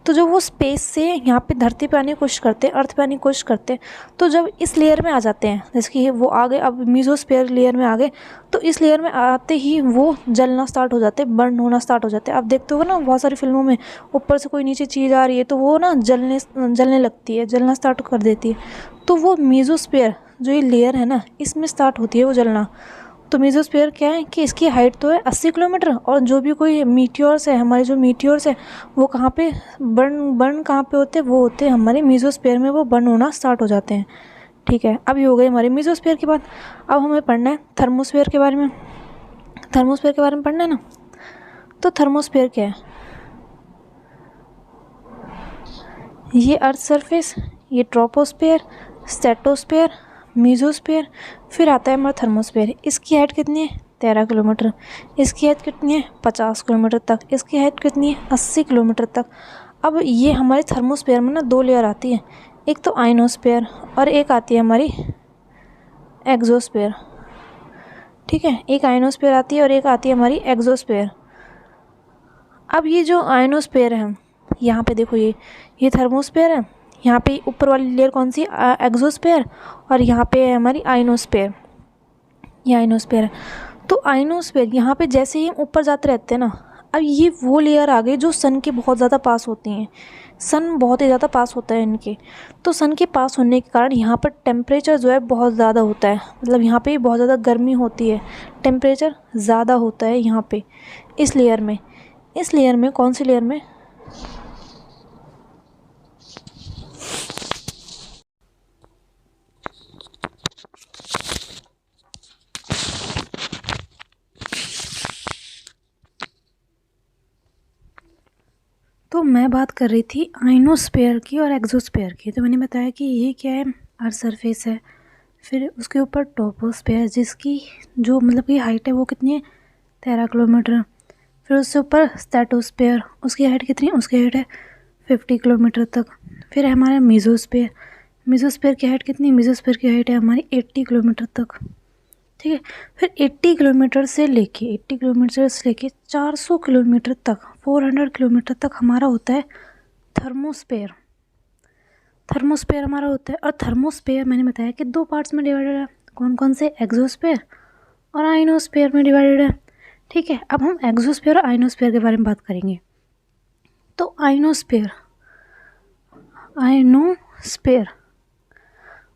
तो जब वो स्पेस से यहाँ पे धरती पे आने की कोशिश करते हैं, अर्थ पे आने की कोशिश करते हैं, तो जब इस लेयर में आ जाते हैं, जैसे कि वो आ गए, अब मीजोस्फेयर लेयर में आ गए, तो इस लेयर में आते ही वो जलना स्टार्ट हो जाते हैं, बर्न होना स्टार्ट हो जाते हैं। आप देखते हो ना बहुत सारी फिल्मों में, ऊपर से कोई नीचे चीज़ आ रही है तो वो ना जलने लगती है, जलना स्टार्ट कर देती है। तो वो मीजोस्फेयर जो ये लेयर है ना, इसमें स्टार्ट होती है वो जलना। तो मेसोस्फीयर क्या है कि इसकी हाइट तो है 80 किलोमीटर, और जो भी कोई मीटियोर्स है, हमारे जो मीटियोर्स है वो कहाँ पे बर्न कहाँ पे होते हैं, वो होते हैं हमारे मेसोस्फीयर में, वो बर्न होना स्टार्ट हो जाते हैं। ठीक है, अब ये हो गई हमारे मेसोस्फीयर की बात। अब हमें पढ़ना है थर्मोस्फीयर के बारे में। थर्मोस्फीयर के बारे में पढ़ना है ना, तो थर्मोस्फीयर क्या है, ये अर्थ सरफेस, ये ट्रोपोस्फीयर, स्ट्रेटोस्फीयर, मीजोस्फीयर, फिर आता है हमारा थर्मोस्फीयर। इसकी हाइट कितनी है, 13 किलोमीटर। इसकी हाइट कितनी है, 50 किलोमीटर तक। इसकी हाइट कितनी है, 80 किलोमीटर तक। अब ये हमारे थर्मोस्फीयर में ना दो लेयर आती है, एक तो आइनोस्फीयर और एक आती है हमारी एक्सोस्फीयर। ठीक है, एक आइनोस्फीयर आती है और एक आती है हमारी एक्सोस्फीयर। अब ये जो आइनोस्फीयर है, यहाँ पे देखो, ये थर्मोस्फीयर है, यहाँ पे ऊपर वाली लेयर कौन सी, एक्सोस्फीयर, और यहाँ पे है हमारी आइनोस्फीयर, ये आइनोस्फीयर है। तो आइनोस्फीयर यहाँ पे जैसे ही हम ऊपर जाते रहते हैं ना, अब ये वो लेयर आ गई जो सन के बहुत ज़्यादा पास होती हैं, सन बहुत ही ज़्यादा पास होता है इनके। तो सन के पास होने के कारण यहाँ पर टेम्परेचर जो है बहुत ज़्यादा होता है, मतलब यहाँ पे बहुत ज़्यादा गर्मी होती है, टेम्परेचर ज़्यादा होता है यहाँ पे इस लेयर में। इस लेयर में कौन सी लेयर में, तो मैं बात कर रही थी आइनोस्फीयर की और एक्सोस्फीयर की। तो मैंने बताया कि ये क्या है, अर्थ सरफेस है, फिर उसके ऊपर टोपोस्फीयर जिसकी जो मतलब की हाइट है वो कितनी है, 13 किलोमीटर। फिर उससे ऊपर स्ट्रेटोस्फीयर, उसकी हाइट कितनी है, उसकी हाइट है 50 किलोमीटर तक। फिर है हमारा मीजोस्फीयर, मीजोस्फीयर की हाइट कितनी है, मीजोस्फीयर की हाइट है हमारी 80 किलोमीटर तक। ठीक है, फिर 80 किलोमीटर से लेके 400 किलोमीटर तक, 400 किलोमीटर तक हमारा होता है थर्मोस्फीयर। थर्मोस्फीयर हमारा होता है, और थर्मोस्फीयर मैंने बताया कि दो पार्ट्स में डिवाइडेड है, कौन कौन से, एक्सोस्फीयर और आइनोस्फीयर में डिवाइडेड है। ठीक है, अब हम एक्सोस्फीयर और आइनोस्फीयर के बारे में बात करेंगे। तो आइनोस्फीयर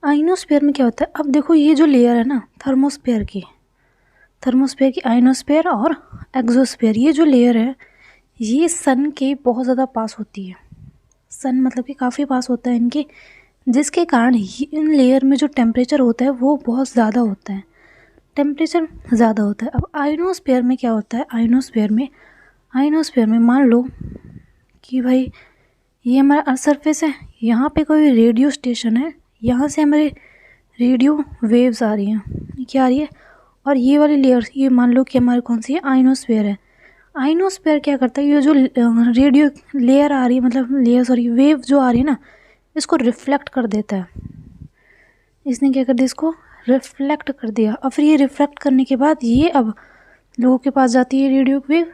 आइनोस्फीयर में क्या होता है, अब देखो ये जो लेयर है ना थर्मोस्फीयर की आइनोस्फीयर और एक्सोस्फीयर, ये जो लेयर है ये सन के बहुत ज़्यादा पास होती है, सन मतलब कि काफ़ी पास होता है इनके, जिसके कारण इन लेयर में जो टेम्परेचर होता है वो बहुत ज़्यादा होता है, टेम्परेचर ज़्यादा होता है। अब आइनोस्फीयर में क्या होता है, आइनोस्फीयर में मान लो कि भाई ये हमारा अर्थ सरफेस है, यहाँ पे कोई रेडियो स्टेशन है, यहाँ से हमारे रेडियो वेव्स आ रही हैं, क्या आ रही है, और ये वाली लेयर, ये मान लो कि हमारी कौन सी है, आइनोस्फीयर है। आइनोस्फीयर क्या करता है, ये जो रेडियो लेयर आ रही है, मतलब वेव जो आ रही है ना, इसको रिफ्लेक्ट कर देता है। इसने क्या कर दिया, इसको रिफ्लेक्ट कर दिया, और फिर ये रिफ्लेक्ट करने के बाद ये अब लोगों के पास जाती है रेडियो वेव,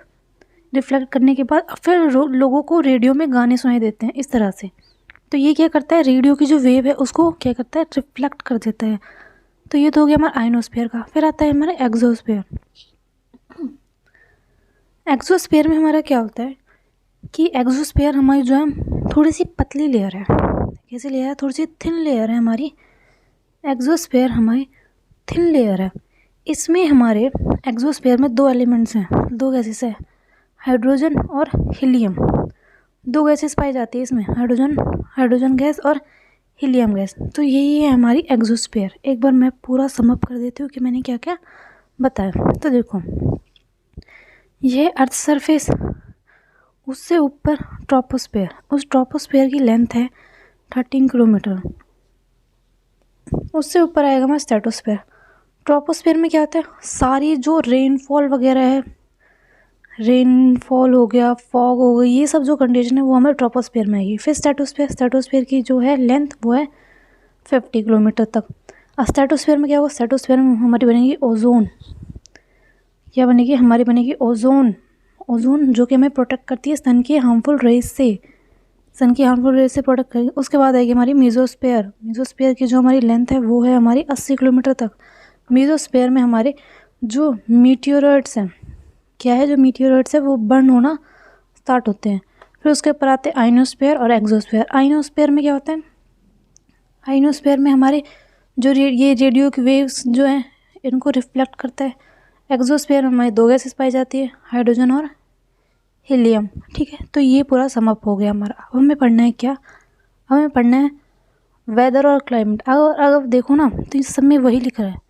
रिफ्लेक्ट करने के बाद फिर लोगों को रेडियो में गाने सुनाई देते हैं इस तरह से। तो ये क्या करता है, रेडियो की जो वेव है उसको क्या करता है, रिफ्लेक्ट कर देता है। तो ये तो हो गया हमारा आइनोस्फीयर का। फिर आता है हमारा एक्सोस्फीयर। एक्सोस्फीयर में हमारा क्या होता है कि एक्सोस्फीयर हमारी जो है थोड़ी सी पतली लेयर है। कैसी लेयर है? थोड़ी सी थिन लेयर है हमारी। एक्सोस्फीयर हमारी थिन लेयर है। इसमें हमारे एक्सोस्फीयर में दो एलिमेंट्स हैं, दो गैसेस है, हाइड्रोजन और हीलियम। दो गैसेस पाई जाती है इसमें, हाइड्रोजन गैस और हीलियम गैस। तो यही है हमारी एक्सोस्फीयर। एक बार मैं पूरा समअप कर देती हूँ कि मैंने क्या क्या बताया। तो देखो, यह अर्थ सरफेस, उससे ऊपर ट्रोपोस्फेयर, उस ट्रोपोस्फेयर की लेंथ है 13 किलोमीटर। उससे ऊपर आएगा हमारा स्ट्रेटोस्फेयर। ट्रोपोस्फेयर में क्या होता है? सारी जो रेनफॉल वगैरह है, रेनफॉल हो गया, फॉग हो गई, ये सब जो कंडीशन है वो हमारे ट्रोपोस्फेयर में आएगी। फिर स्ट्रेटोस्फेयर की जो है लेंथ वो है 50 किलोमीटर तक। अब स्ट्रेटोस्फेयर में क्या होगा? स्ट्रेटोस्फेयर में हमारी बनेगी ओजोन। क्या बनेगी? हमारी बनेगी ओजोन। ओजोन जो कि हमें प्रोटेक्ट करती है सन की हार्मफुल रेज से, प्रोटेक्ट करेगी। उसके बाद आएगी हमारी मीजोस्फेयर। मीजोस्फेयर की जो हमारी लेंथ है वो है हमारी 80 किलोमीटर तक। मीजोस्फेयर में हमारे जो मीटियोराइट्स हैं, क्या है, जो मीटियोराइट्स है वो बर्न होना स्टार्ट होते हैं। फिर उसके ऊपर आते हैं आइनोस्फेयर और एक्सोस्फेयर। आइनोस्फेयर में क्या होता है? आइनोस्फेयर में हमारे जो ये रेडियो की वेव्स जो हैं इनको रिफ्लेक्ट करता है। एक्सोस्फेयर में हमारी दो गैसेस पाई जाती है, हाइड्रोजन और हीलियम। ठीक है, तो ये पूरा समअप हो गया हमारा। अब हमें पढ़ना है क्या? हमें पढ़ना है वेदर और क्लाइमेट। अगर देखो ना तो इस सब में वही लिख रहा है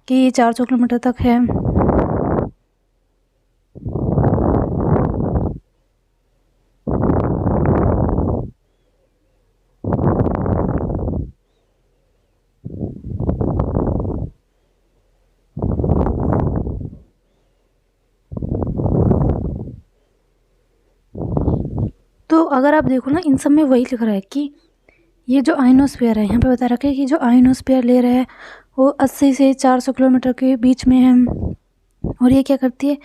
कि ये 400 किलोमीटर तक है। तो अगर आप देखो ना, इन सब में वही लिख रहा है कि ये जो आइनोस्फीयर है, यहाँ पे बता रखा है कि जो आइनोस्फीयर ले रहा है वो 80 से 400 किलोमीटर के बीच में है। और ये क्या करती है?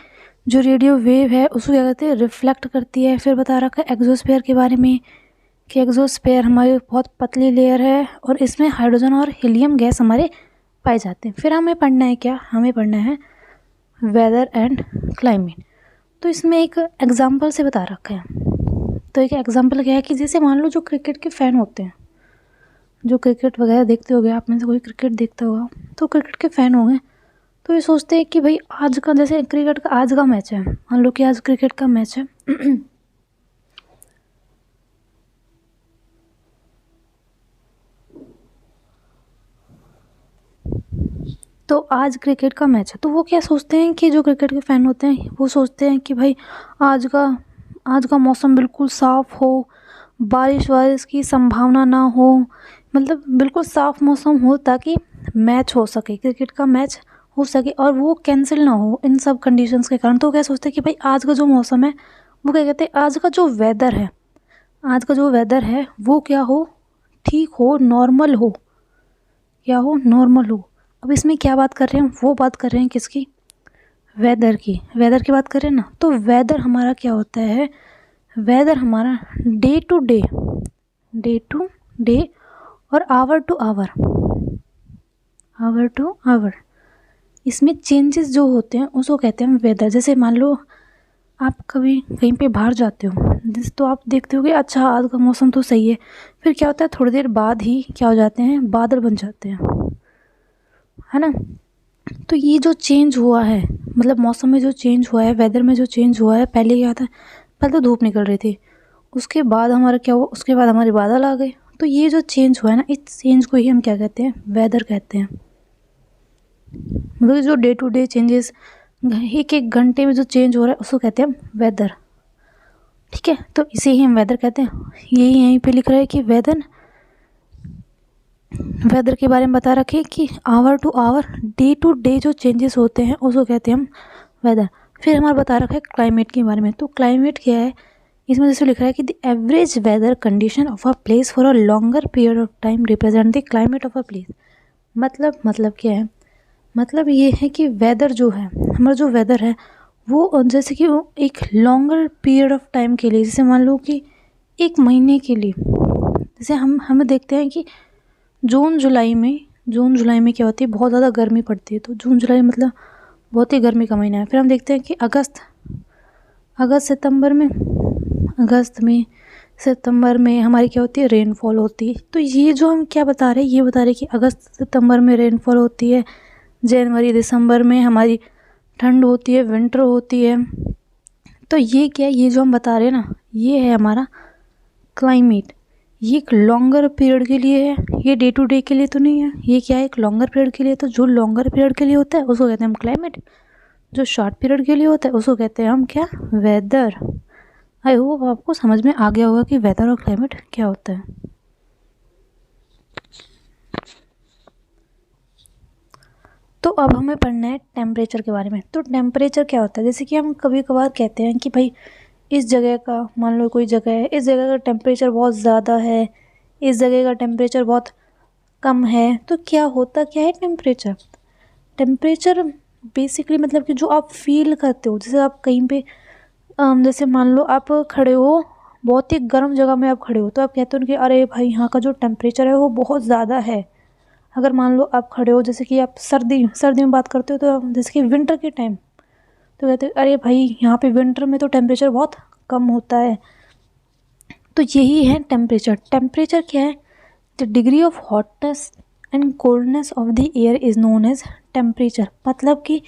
जो रेडियो वेव है उसको क्या करती है? रिफ्लेक्ट करती है। फिर बता रखा है एक्सोस्फीयर के बारे में कि एक्सोस्फीयर हमारी बहुत पतली लेयर है और इसमें हाइड्रोजन और हीलियम गैस हमारे पाए जाते हैं। फिर हमें पढ़ना है क्या? हमें पढ़ना है वेदर एंड क्लाइमेट। तो इसमें एक एग्जाम्पल से बता रखा है। तो एक एग्जाम्पल क्या है कि जैसे मान लो जो क्रिकेट के फ़ैन होते हैं, जो क्रिकेट वगैरह देखते होगे, आप में से कोई क्रिकेट देखता होगा, तो क्रिकेट के फ़ैन हो गए तो ये सोचते हैं कि भाई आज का, जैसे क्रिकेट का आज का मैच है, मान लो कि आज क्रिकेट का मैच है तो आज क्रिकेट का मैच है, तो वो क्या सोचते हैं कि जो क्रिकेट के फ़ैन होते हैं वो सोचते हैं कि भाई आज का मौसम बिल्कुल साफ़ हो, बारिश की संभावना ना हो, मतलब बिल्कुल साफ़ मौसम हो ताकि मैच हो सके, क्रिकेट का मैच हो सके और वो कैंसिल ना हो इन सब कंडीशंस के कारण। तो क्या सोचते हैं कि भाई आज का जो मौसम है वो क्या कहते हैं, आज का जो वेदर है, आज का जो वेदर है वो क्या हो, ठीक हो, नॉर्मल हो, क्या हो, नॉर्मल हो। अब इसमें क्या बात कर रहे हैं? वो बात कर रहे हैं किसकी? वेदर की। वेदर की बात कर रहे हैं ना। तो वेदर हमारा क्या होता है? वेदर हमारा डे टू डे और आवर टू आवर इसमें चेंजेस जो होते हैं उसको कहते हैं वेदर। जैसे मान लो आप कभी कहीं पे बाहर जाते हो, जैसे तो आप देखते हो कि अच्छा आज का मौसम तो सही है, फिर क्या होता है थोड़ी देर बाद ही क्या हो जाते हैं, बादल बन जाते हैं, है ना। तो ये जो चेंज हुआ है, मतलब मौसम में जो चेंज हुआ है, वेदर में जो चेंज हुआ है, पहले क्या था, पहले तो धूप निकल रही थी, उसके बाद हमारा क्या हुआ, उसके बाद हमारे बादल आ गए। तो ये जो चेंज हुआ है ना, इस चेंज को ही हम क्या कहते हैं, वेदर कहते हैं। मतलब जो डे टू डे चेंजेस, एक एक घंटे में जो चेंज हो रहा है उसको कहते हैं हम वेदर। ठीक है, तो इसे ही हम वेदर कहते हैं। यही यहीं पे लिख रहा है कि वेदर के बारे में बता रखे कि hour to hour, day to day जो चेंजेस होते हैं उसको कहते हैं हम वेदर। फिर हमारा बता रखा है क्लाइमेट के बारे में। तो क्लाइमेट क्या है, इसमें जैसे लिख रहा है कि the average weather condition of a place for a longer period of time represent the climate of a place. मतलब क्या है, मतलब ये है कि वेदर जो है, हमारा जो वेदर है वो जैसे कि वो एक लॉन्गर पीरियड ऑफ टाइम के लिए, जैसे मान लो कि एक महीने के लिए, जैसे हम देखते हैं कि जून जुलाई में क्या होती है, बहुत ज़्यादा गर्मी पड़ती है, तो जून जुलाई मतलब बहुत ही गर्मी का महीना है। फिर हम देखते हैं कि अगस्त अगस्त में, सितंबर में हमारी क्या होती है, रेनफॉल होती है। तो ये जो हम क्या बता रहे हैं, ये बता रहे हैं कि अगस्त सितंबर में रेनफॉल होती है, जनवरी दिसंबर में हमारी ठंड होती है, विंटर होती है। तो ये क्या है, ये जो हम बता रहे हैं ना, ये है हमारा क्लाइमेट। ये एक लॉन्गर पीरियड के लिए है, ये डे टू डे के लिए तो नहीं है। ये क्या है, एक लॉन्गर पीरियड के लिए। तो जो लॉन्गर पीरियड के लिए होता है उसको कहते हैं हम क्लाइमेट, जो शॉर्ट पीरियड के लिए होता है उसको कहते हैं हम क्या, वेदर। आई होप आपको समझ में आ गया होगा कि वेदर और क्लाइमेट क्या होता है। तो अब हमें पढ़ना है टेम्परेचर के बारे में। तो टेम्परेचर क्या होता है, जैसे कि हम कभी कभार कहते हैं कि भाई इस जगह का, मान लो कोई जगह है, इस जगह का टेम्परेचर बहुत ज़्यादा है, इस जगह का टेम्परेचर बहुत कम है। तो क्या होता क्या है टेम्परेचर, टेम्परेचर बेसिकली मतलब कि जो आप फील करते हो। जैसे आप कहीं पे जैसे मान लो आप खड़े हो, बहुत ही गर्म जगह में आप खड़े हो, तो आप कहते हो कि अरे भाई यहाँ का जो टेम्परेचर है वो बहुत ज़्यादा है। अगर मान लो आप खड़े हो, जैसे कि आप सर्दी में बात करते हो, तो जैसे कि विंटर के टाइम, तो कहते हो अरे भाई यहाँ पे विंटर में तो टेम्परेचर बहुत कम होता है। तो यही है टेम्परेचर। टेम्परेचर क्या है, the degree of hotness and coldness of the air is known as temperature. मतलब कि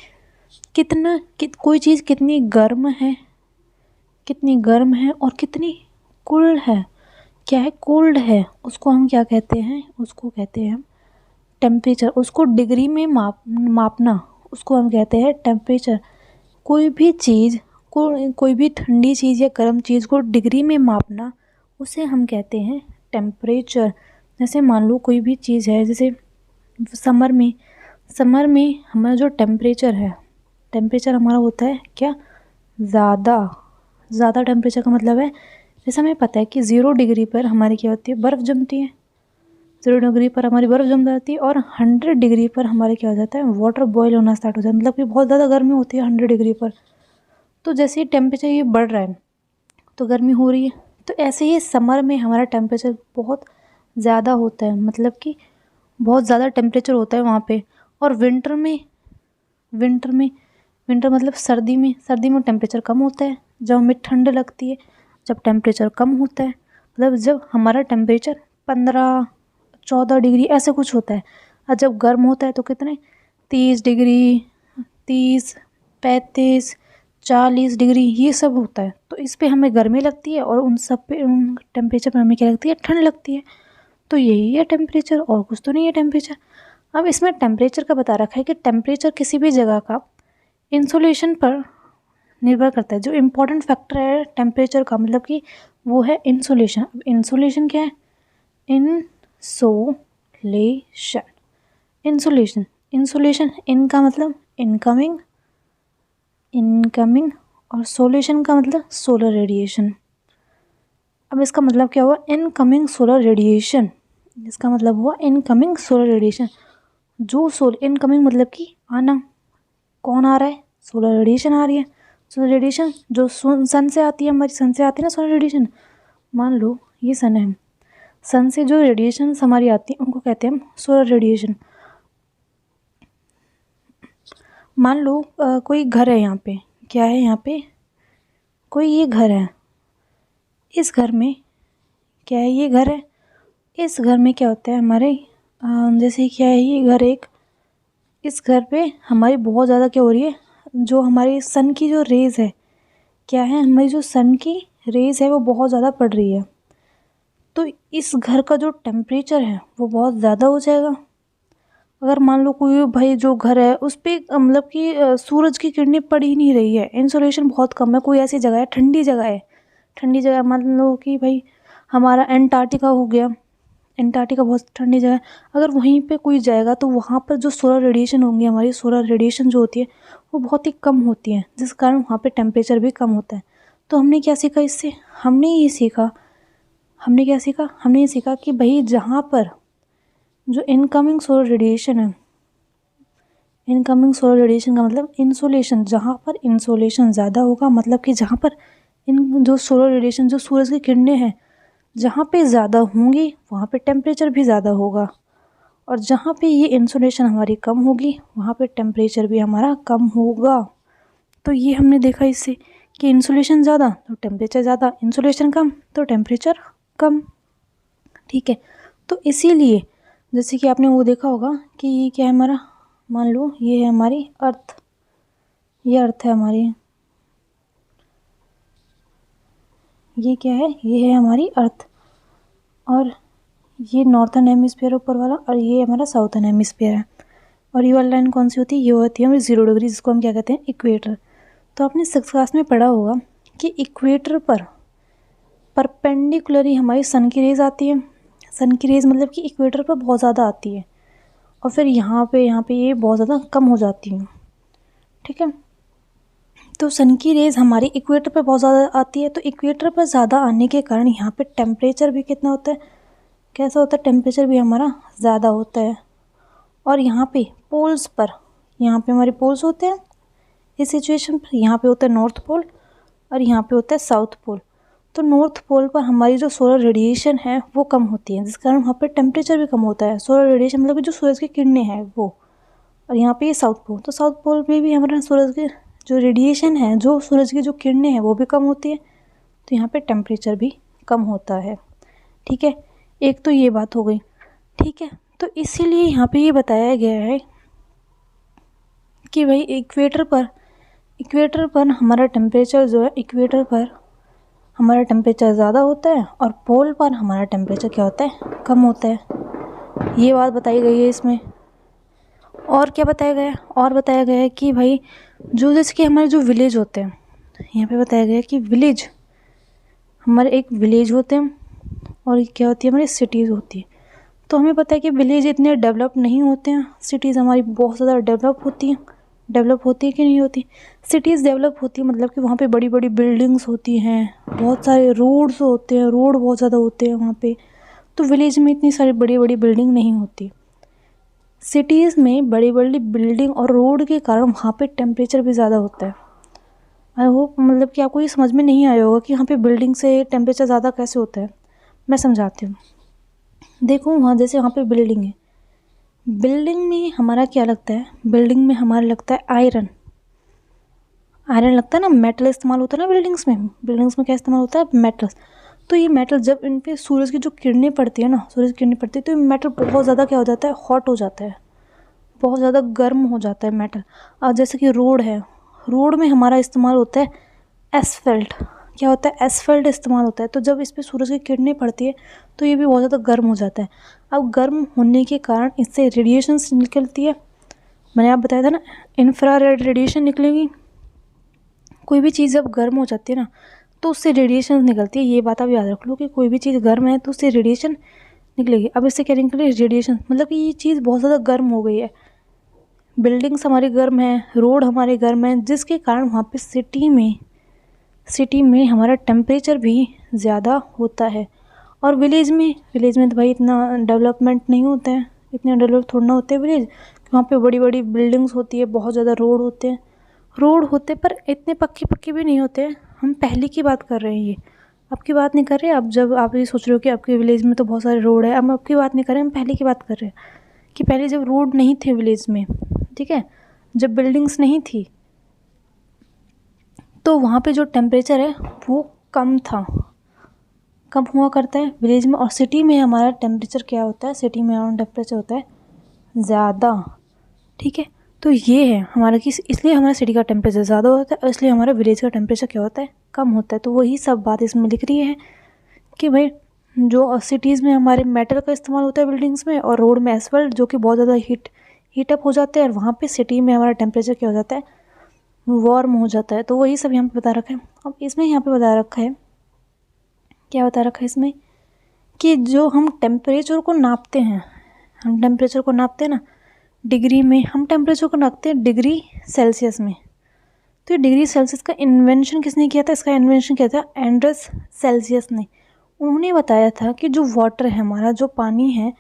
कोई चीज़ कितनी गर्म है, और कितनी कोल्ड है, क्या है, कोल्ड है, उसको हम क्या कहते हैं, उसको कहते हैं हम टेम्परेचर। उसको डिग्री में मापना उसको हम कहते हैं टेम्परेचर। कोई भी चीज़ कोई भी ठंडी चीज़ या गर्म चीज़ को डिग्री में मापना, उसे हम कहते हैं टेम्परेचर। जैसे मान लो कोई भी चीज़ है, जैसे समर में हमारा जो टेम्परेचर है, टेम्परेचर हमारा होता है क्या, ज़्यादा टेम्परेचर का मतलब है, जैसे हमें पता है कि 0 डिग्री पर हमारी क्या होती है, बर्फ़ जमती है। 0 डिग्री पर हमारी बर्फ़ जम जाती है, और 100 डिग्री पर हमारे क्या हो जाता है, वाटर बॉयल होना स्टार्ट हो जाता है। मतलब कि बहुत ज़्यादा गर्मी होती है 100 डिग्री पर। तो जैसे ही टेम्परेचर ये बढ़ रहा है तो गर्मी हो रही है। तो ऐसे ही समर में हमारा टेम्परेचर बहुत ज़्यादा होता है, मतलब कि बहुत ज़्यादा टेम्परेचर होता है वहाँ पे। और विंटर मतलब सर्दी में टेम्परेचर कम होता है, जब हमें ठंड लगती है, जब टेम्परेचर कम होता है, मतलब जब हमारा टेम्परेचर 15-14 डिग्री ऐसे कुछ होता है। और जब गर्म होता है तो कितने, 30 डिग्री, 30, 35, 40 डिग्री, ये सब होता है। तो इस पे हमें गर्मी लगती है, और उन टेम्परेचर पर हमें क्या लगती है, ठंड लगती है। तो यही है टेम्परेचर, और कुछ तो नहीं है टेम्परेचर। अब इसमें टेम्परेचर का बता रखा है कि टेम्परेचर किसी भी जगह का इंसोलेशन पर निर्भर करता है। जो इम्पोर्टेंट फैक्टर है टेम्परेचर का, मतलब कि वो है इंसोलेशन। अब इंसोलेशन क्या है, इंसोलेशन इन का मतलब इनकमिंग, और सोलेशन का मतलब सोलर रेडिएशन। अब इसका मतलब क्या हुआ, इनकमिंग सोलर रेडिएशन। इसका मतलब हुआ इनकमिंग सोलर रेडिएशन। जो इनकमिंग मतलब कि आना, कौन आ रहा है, सोलर रेडिएशन आ रही है। सोलर रेडिएशन जो सन से आती है, हमारी सन से आती है ना सोलर रेडिएशन। मान लो ये सन है, सन से जो रेडिएशन हमारी आती है उनको कहते हैं हम सोलर रेडिएशन। मान लो कोई घर है, यहाँ पे क्या है, यहाँ पे कोई ये घर है, इस घर में क्या है, ये घर है, इस घर में क्या होता है हमारे, जैसे क्या है ये घर एक, इस घर पे हमारी बहुत ज़्यादा क्या हो रही है, जो हमारी सन की जो रेज़ है, क्या है, हमारी जो सन की रेज़ है वो बहुत ज़्यादा पड़ रही है। तो इस घर का जो टेम्परेचर है वो बहुत ज़्यादा हो जाएगा। अगर मान लो कोई भाई जो घर है उस पर मतलब कि सूरज की किरणें पड़ ही नहीं रही है, इंसोलेशन बहुत कम है, कोई ऐसी जगह है, ठंडी जगह मान लो कि भाई हमारा एंटार्क्टिका हो गया, एंटार्क्टिका बहुत ठंडी जगह है। अगर वहीं पे कोई जाएगा तो वहाँ पर जो सोलर रेडिएशन होंगी, हमारी सोलर रेडिएशन जो होती है वो बहुत ही कम होती है, जिस कारण वहाँ पे टेम्परेचर भी कम होता है। तो हमने क्या सीखा इससे, हमने ये सीखा कि भाई जहाँ पर जो इनकमिंग सोलर रेडिएशन है, इनकमिंग सोलर रेडिएशन का मतलब इंसोलेशन, जहाँ पर इंसोलेशन ज़्यादा होगा, मतलब कि जहाँ पर इन जो सोलर रेडिएशन जो सूरज की किरणें हैं जहाँ पे ज़्यादा होंगी वहाँ पे टेम्परेचर भी ज़्यादा होगा, और जहाँ पे ये इंसोलेशन हमारी कम होगी वहाँ पे टेम्परेचर भी हमारा कम होगा। तो ये हमने देखा इससे कि इंसुलेशन ज़्यादा तो टेम्परेचर ज़्यादा, इंसुलेशन कम तो टेम्परेचर कम। ठीक है, तो इसीलिए जैसे कि आपने वो देखा होगा कि ये क्या है हमारा, मान लो ये है हमारी अर्थ, ये अर्थ है हमारी, ये क्या है, ये है हमारी अर्थ, और ये नॉर्थर्न हेमिस्फीयर ऊपर वाला, और ये हमारा साउथर्न हेमिस्फीयर है। और ये वाली लाइन कौन सी होती है, ये होती है हमारी 0 डिग्री, जिसको हम क्या कहते हैं, इक्वेटर। तो आपने 6th क्लास में पढ़ा होगा कि इक्वेटर पर परपेंडिकुलरली हमारी सन की रेज आती है। सन की रेज मतलब कि इक्वेटर पर बहुत ज़्यादा आती है, और फिर यहाँ पे ये बहुत ज़्यादा कम हो जाती है। ठीक है, तो सन की रेज हमारी इक्वेटर पर बहुत ज़्यादा आती है, तो इक्वेटर पर ज़्यादा आने के कारण यहाँ पे टेम्परेचर भी कितना होता है, कैसा होता है, टेम्परेचर भी हमारा ज़्यादा होता है। और यहाँ पे पोल्स पर, यहाँ पे हमारे पोल्स होते हैं इस सिचुएशन पर, यहाँ पे होता है नॉर्थ पोल और यहाँ पे होता है साउथ पोल। तो नॉर्थ पोल पर हमारी जो सोलर रेडिएशन है वो कम होती है, जिस कारण वहाँ पे टेम्परेचर भी कम होता है। सोलर रेडिएशन मतलब कि जो सूरज की किरणें हैं वो, और यहाँ पे ये साउथ पोल, तो साउथ पोल पे भी हमारा सूरज की जो रेडिएशन है, जो सूरज की जो किरणें हैं वो भी कम होती है, तो यहाँ पे टेम्परेचर भी कम होता है। ठीक है, एक तो ये बात हो गई। ठीक है, तो इसीलिए यहाँ पे ये बताया गया है कि भाई इक्वेटर पर हमारा टेम्परेचर जो है, इक्वेटर पर हमारा टेम्परेचर ज़्यादा होता है और पोल पर हमारा टेम्परेचर क्या होता है, कम होता है। ये बात बताई गई है इसमें। और क्या बताया गया है, और बताया गया है कि भाई जो जैसे कि हमारे जो विलेज होते हैं, यहाँ पे बताया गया है कि विलेज, हमारे एक विलेज होते हैं और क्या होती है, हमारी सिटीज़ होती है। तो हमें पता है कि विलेज इतने डेवलप नहीं होते हैं, सिटीज़ हमारी बहुत ज़्यादा डेवलप होती हैं। डेवलप होती है कि नहीं होती, सिटीज़ डेवलप होती है मतलब कि वहाँ पे बड़ी बड़ी बिल्डिंग्स होती हैं, बहुत सारे रोड्स होते हैं, रोड बहुत ज़्यादा होते हैं वहाँ पे। तो विलेज में इतनी सारी बड़ी बड़ी बिल्डिंग नहीं होती। सिटीज़ में बड़ी बड़ी बिल्डिंग और रोड के कारण वहाँ पे टेम्परेचर भी ज़्यादा होता है। आई होप मतलब कि आपको ये समझ में नहीं आया होगा कि यहाँ पे बिल्डिंग से टेम्परेचर ज़्यादा कैसे होता है। मैं समझाती हूँ। देखो वहाँ जैसे वहाँ पे बिल्डिंग है, बिल्डिंग में हमारा क्या लगता है, बिल्डिंग में हमारा लगता है आयरन लगता है ना, मेटल इस्तेमाल होता है ना बिल्डिंग्स में क्या इस्तेमाल होता है, मेटल्स। तो ये मेटल जब इन पे सूरज की जो किरणें पड़ती है ना, सूरज की किरणें पड़ती है, तो ये मेटल बहुत ज़्यादा क्या हो जाता है, हॉट हो जाता है, बहुत ज़्यादा गर्म हो जाता है मेटल। और जैसे कि रोड है, रोड में हमारा इस्तेमाल होता है एसफल्ट, क्या होता है, एसफल्ट इस्तेमाल होता है। तो जब इस पर सूरज की किरणें पड़ती है तो ये भी बहुत ज़्यादा गर्म हो जाता है। अब गर्म होने के कारण इससे रेडिएशंस निकलती है, मैंने आप बताया था ना, इंफ्रारेड रेडिएशन निकलेगी। कोई भी चीज़ जब गर्म हो जाती है ना तो उससे रेडिएशन निकलती है, ये बात आप याद रख लो कि कोई भी चीज़ गर्म है तो उससे रेडिएशन निकलेगी। अब इससे क्या निकलेगी, रेडिएशन, मतलब कि ये चीज़ बहुत ज़्यादा गर्म हो गई है, बिल्डिंग्स हमारी गर्म है, रोड हमारे गर्म है, जिसके कारण वहाँ पे सिटी में हमारा टेम्परेचर भी ज़्यादा होता है। और विलेज में तो भाई इतना डेवलपमेंट नहीं होता है, इतने डेवलप थोड़ा ना होते हैं विलेज, वहाँ पे बड़ी बड़ी बिल्डिंग्स होती है, बहुत ज़्यादा रोड होते पर इतने पक्के भी नहीं होते हैं। हम पहले की बात कर रहे हैं, ये अब की बात नहीं कर रहे। अब जब आप ये सोच रहे हो कि आपके विलेज में तो बहुत सारे रोड है, अब की बात नहीं कर रहे, हम पहले की बात कर रहे हैं कि पहले जब रोड नहीं थे विलेज में, ठीक है, जब बिल्डिंग्स नहीं थी, तो वहाँ पे जो टेम्परेचर है वो कम हुआ करता है विलेज में। और सिटी में हमारा टेम्परेचर क्या होता है, सिटी में हमारा टेम्परेचर होता है ज़्यादा। ठीक है, तो ये है हमारा कि इसलिए हमारा सिटी का टेम्परेचर ज़्यादा होता है और इसलिए हमारा विलेज का टेम्परेचर क्या होता है, कम होता है। तो वही सब बात इसमें लिख रही है कि भाई जो सिटीज़ में हमारे मेटल का इस्तेमाल होता है बिल्डिंग्स में, और रोड में एसफल्ट जो कि बहुत ज़्यादा हीटअप हो जाते हैं, और वहाँ पे सिटी में हमारा टेम्परेचर क्या हो जाता है, वार्म हो जाता है। तो वही सब यहाँ पे बता रखा है। अब इसमें यहाँ पे बता रखा है, क्या बता रखा है इसमें, कि जो हम टेम्परेचर को नापते हैं, ना डिग्री में, हम टेम्परेचर को नापते हैं डिग्री सेल्सियस में। तो ये डिग्री सेल्सियस का इन्वेंशन किसने किया था, इसका इन्वेंशन किया था एंड्रस सेल्सियस ने। उन्होंने बताया था कि जो वाटर है हमारा, जो पानी है,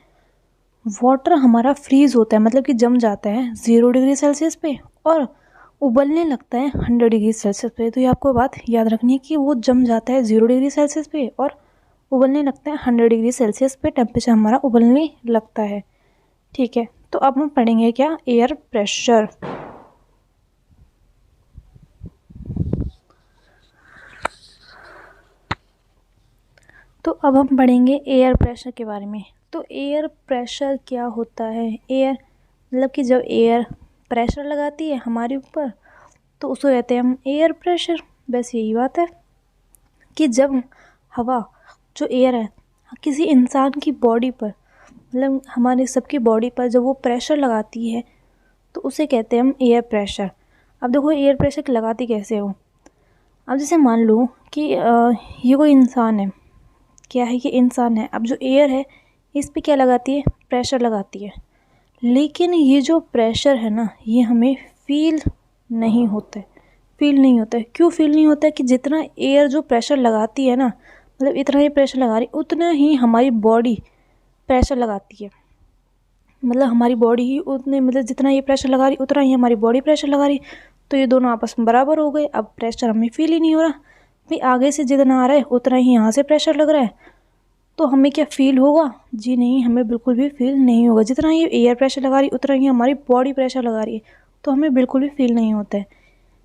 वाटर हमारा फ्रीज होता है, मतलब कि जम जाता है 0 डिग्री सेल्सियस पे और उबलने लगता है 100 डिग्री सेल्सियस पे। तो ये आपको बात याद रखनी है कि वो जम जाता है 0 डिग्री सेल्सियस पे और उबलने लगता है 100 डिग्री सेल्सियस पे, टेम्परेचर हमारा उबलने लगता है। ठीक है, तो अब हम पढ़ेंगे क्या, एयर प्रेशर। तो अब हम पढ़ेंगे एयर प्रेशर के बारे में। तो एयर प्रेशर क्या होता है? एयर मतलब कि जब एयर प्रेशर लगाती है हमारे ऊपर तो उसको कहते हैं हम एयर प्रेशर। बस यही बात है कि जब हवा जो एयर है किसी इंसान की बॉडी पर, मतलब हमारे सबकी बॉडी पर जब वो प्रेशर लगाती है तो उसे कहते हैं हम एयर प्रेशर। अब देखो एयर प्रेशर लगाती कैसे हो। अब जैसे मान लो कि ये कोई इंसान है, क्या है ये इंसान है। अब जो एयर है इस पे क्या लगाती है? प्रेशर लगाती है। लेकिन ये जो प्रेशर है ना ये हमें फील नहीं होता है। फील नहीं होता है। क्यों फील नहीं होता है? कि जितना एयर जो प्रेशर लगाती है ना, मतलब इतना ही प्रेशर लगा रही, उतना ही हमारी बॉडी प्रेशर लगाती है। मतलब हमारी बॉडी ही उतने, मतलब जितना ये प्रेशर लगा रही उतना ही हमारी बॉडी प्रेशर लगा रही। तो ये दोनों आपस में बराबर हो गए। अब प्रेशर हमें फील ही नहीं हो रहा भाई, आगे से जितना आ रहा है उतना ही यहाँ से प्रेशर लग रहा है। तो हमें क्या फील होगा? जी नहीं, हमें बिल्कुल भी फील नहीं होगा। जितना ये एयर प्रेशर लगा रही उतना ही हमारी बॉडी प्रेशर लगा रही है, तो हमें बिल्कुल भी फील नहीं होता है।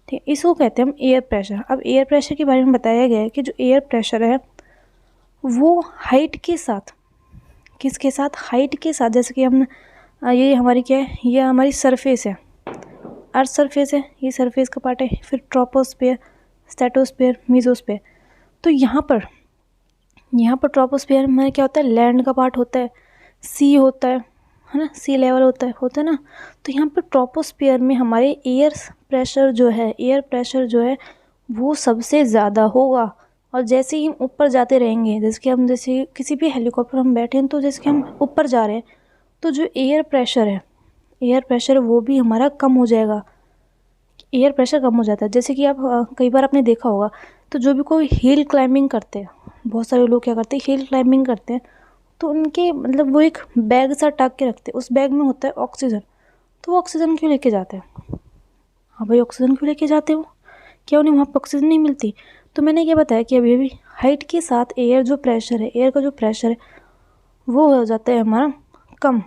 ठीक, इसको कहते हैं हम एयर प्रेशर। अब एयर प्रेशर के बारे में बताया गया है कि जो एयर प्रेशर है वो हाइट के साथ, किसके साथ? हाइट के साथ। जैसे कि हम ये हमारी क्या है? ये हमारी सरफेस है, अर्थ सरफेस है, ये सरफेस का पार्ट है। फिर ट्रोपोस्फेयर, स्ट्रेटोस्फेयर, मेसोस्फेयर। तो यहाँ पर ट्रोपोस्फेयर में क्या होता है? लैंड का पार्ट होता है, सी होता है ना, सी लेवल होता है ना। तो यहाँ पर ट्रोपोस्फेयर में हमारे एयर प्रेशर जो है वो सबसे ज़्यादा होगा। और जैसे ही हम ऊपर जाते रहेंगे, जैसे किसी भी हेलीकॉप्टर हम बैठे हैं तो जैसे कि हम ऊपर जा रहे हैं तो जो एयर प्रेशर वो भी हमारा कम हो जाएगा। एयर प्रेशर कम हो जाता है। जैसे कि आप कई बार आपने देखा होगा, तो जो भी कोई हिल क्लाइंबिंग करते हैं, बहुत सारे लोग क्या करते हैं, हिल क्लाइंबिंग करते हैं, तो उनके मतलब वो एक बैग सा टाक के रखते हैं, उस बैग में होता है ऑक्सीजन। तो वो ऑक्सीजन क्यों लेके जाते हैं? हाँ भाई, ऑक्सीजन क्यों लेके जाते हो? क्या उन्हें वहाँ पर ऑक्सीजन नहीं मिलती? तो मैंने क्या बताया कि अभी हाइट के साथ एयर का जो प्रेशर है वो हो जाता है हमारा कम।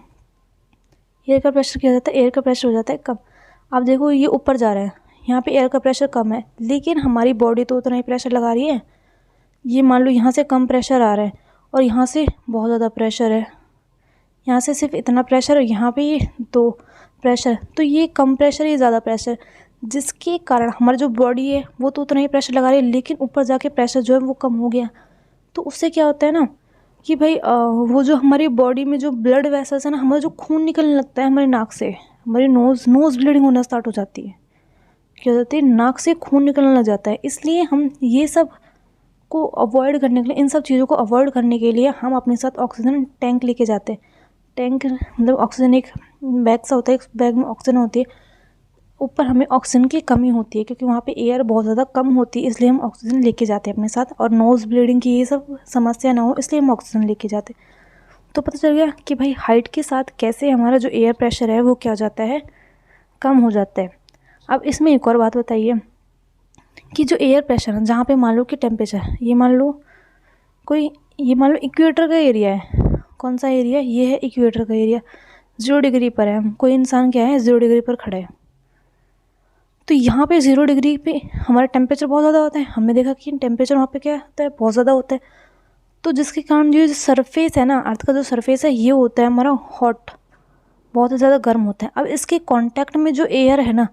एयर का प्रेशर क्या हो जाता है? एयर का प्रेशर हो जाता है कम। अब देखो ये ऊपर जा रहा है, यहाँ पे एयर का प्रेशर कम है, लेकिन हमारी बॉडी तो उतना ही प्रेशर लगा रही है। ये मान लो यहाँ से कम प्रेशर आ रहा है और यहाँ से बहुत ज़्यादा प्रेशर है, यहाँ से सिर्फ इतना प्रेशर और यहाँ पे ये 2 प्रेशर। तो ये कम प्रेशर, ये ज़्यादा प्रेशर, जिसके कारण हमारी जो बॉडी है वो तो उतना ही प्रेशर लगा रही है, लेकिन ऊपर जाके प्रेशर जो है वो कम हो गया। तो उससे क्या होता है ना कि भाई वो जो हमारी बॉडी में जो ब्लड वेसल्स है ना, हमारा जो खून निकलने लगता है हमारे नाक से, हमारी नोज़ ब्लीडिंग होना स्टार्ट हो जाती है। क्या हो जाती है? नाक से खून निकलने लग जाता है। इसलिए हम ये सब को अवॉइड करने के लिए, इन सब चीज़ों को अवॉइड करने के लिए हम अपने साथ ऑक्सीजन टैंक लेके जाते हैं। टैंक मतलब ऑक्सीजन एक बैग सा होता है, एक बैग में ऑक्सीजन होती है। ऊपर हमें ऑक्सीजन की कमी होती है क्योंकि वहाँ पे एयर बहुत ज़्यादा कम होती है, इसलिए हम ऑक्सीजन लेके जाते हैं अपने साथ। और नोज़ ब्लीडिंग की ये सब समस्या ना हो इसलिए हम ऑक्सीजन लेके जाते हैं। तो पता चल गया कि भाई हाइट के साथ कैसे हमारा जो एयर प्रेशर है वो क्या हो जाता है? कम हो जाता है। अब इसमें एक और बात बताइए कि जो एयर प्रेशर है, जहाँ पे मान लो कि टेम्परेचर, ये मान लो इक्वेटर का एरिया है। कौन सा एरिया? ये है इक्वेटर का एरिया। 0 डिग्री पर है, कोई इंसान क्या है 0 डिग्री पर खड़ा है। तो यहाँ पे 0 डिग्री पे हमारा टेम्परेचर बहुत ज़्यादा होता है। हमने देखा कि टेम्परेचर वहाँ पे क्या होता है? बहुत ज़्यादा होता है। तो जिसके कारण जो सरफेस है ना, अर्थ का जो सरफेस है ये होता है हमारा हॉट, बहुत ही ज़्यादा गर्म होता है। अब इसके कांटेक्ट में जो एयर है ना,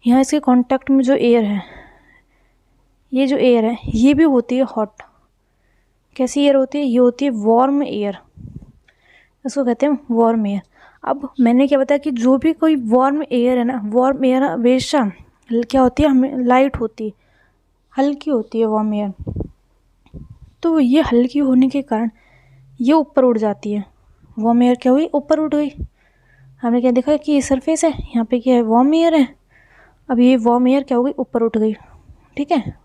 यहाँ इसके कांटेक्ट में जो एयर है, ये जो एयर है ये भी होती है हॉट। कैसी एयर होती है? ये होती है वार्म एयर, इसको कहते हैं वार्म एयर। अब मैंने क्या बताया कि जो भी कोई वार्म एयर है ना, वार्म एयर हमेशा क्या होती है? हमें लाइट होती है, हल्की होती है वार्म एयर। तो ये हल्की होने के कारण ये ऊपर उड़ जाती है। वार्म एयर क्या हुई? ऊपर उड़ गई। हमने क्या देखा कि ये सरफेस है, यहाँ पे क्या है? वार्म एयर है। अब ये वार्म एयर क्या हो गई? ऊपर उठ गई। ठीक है,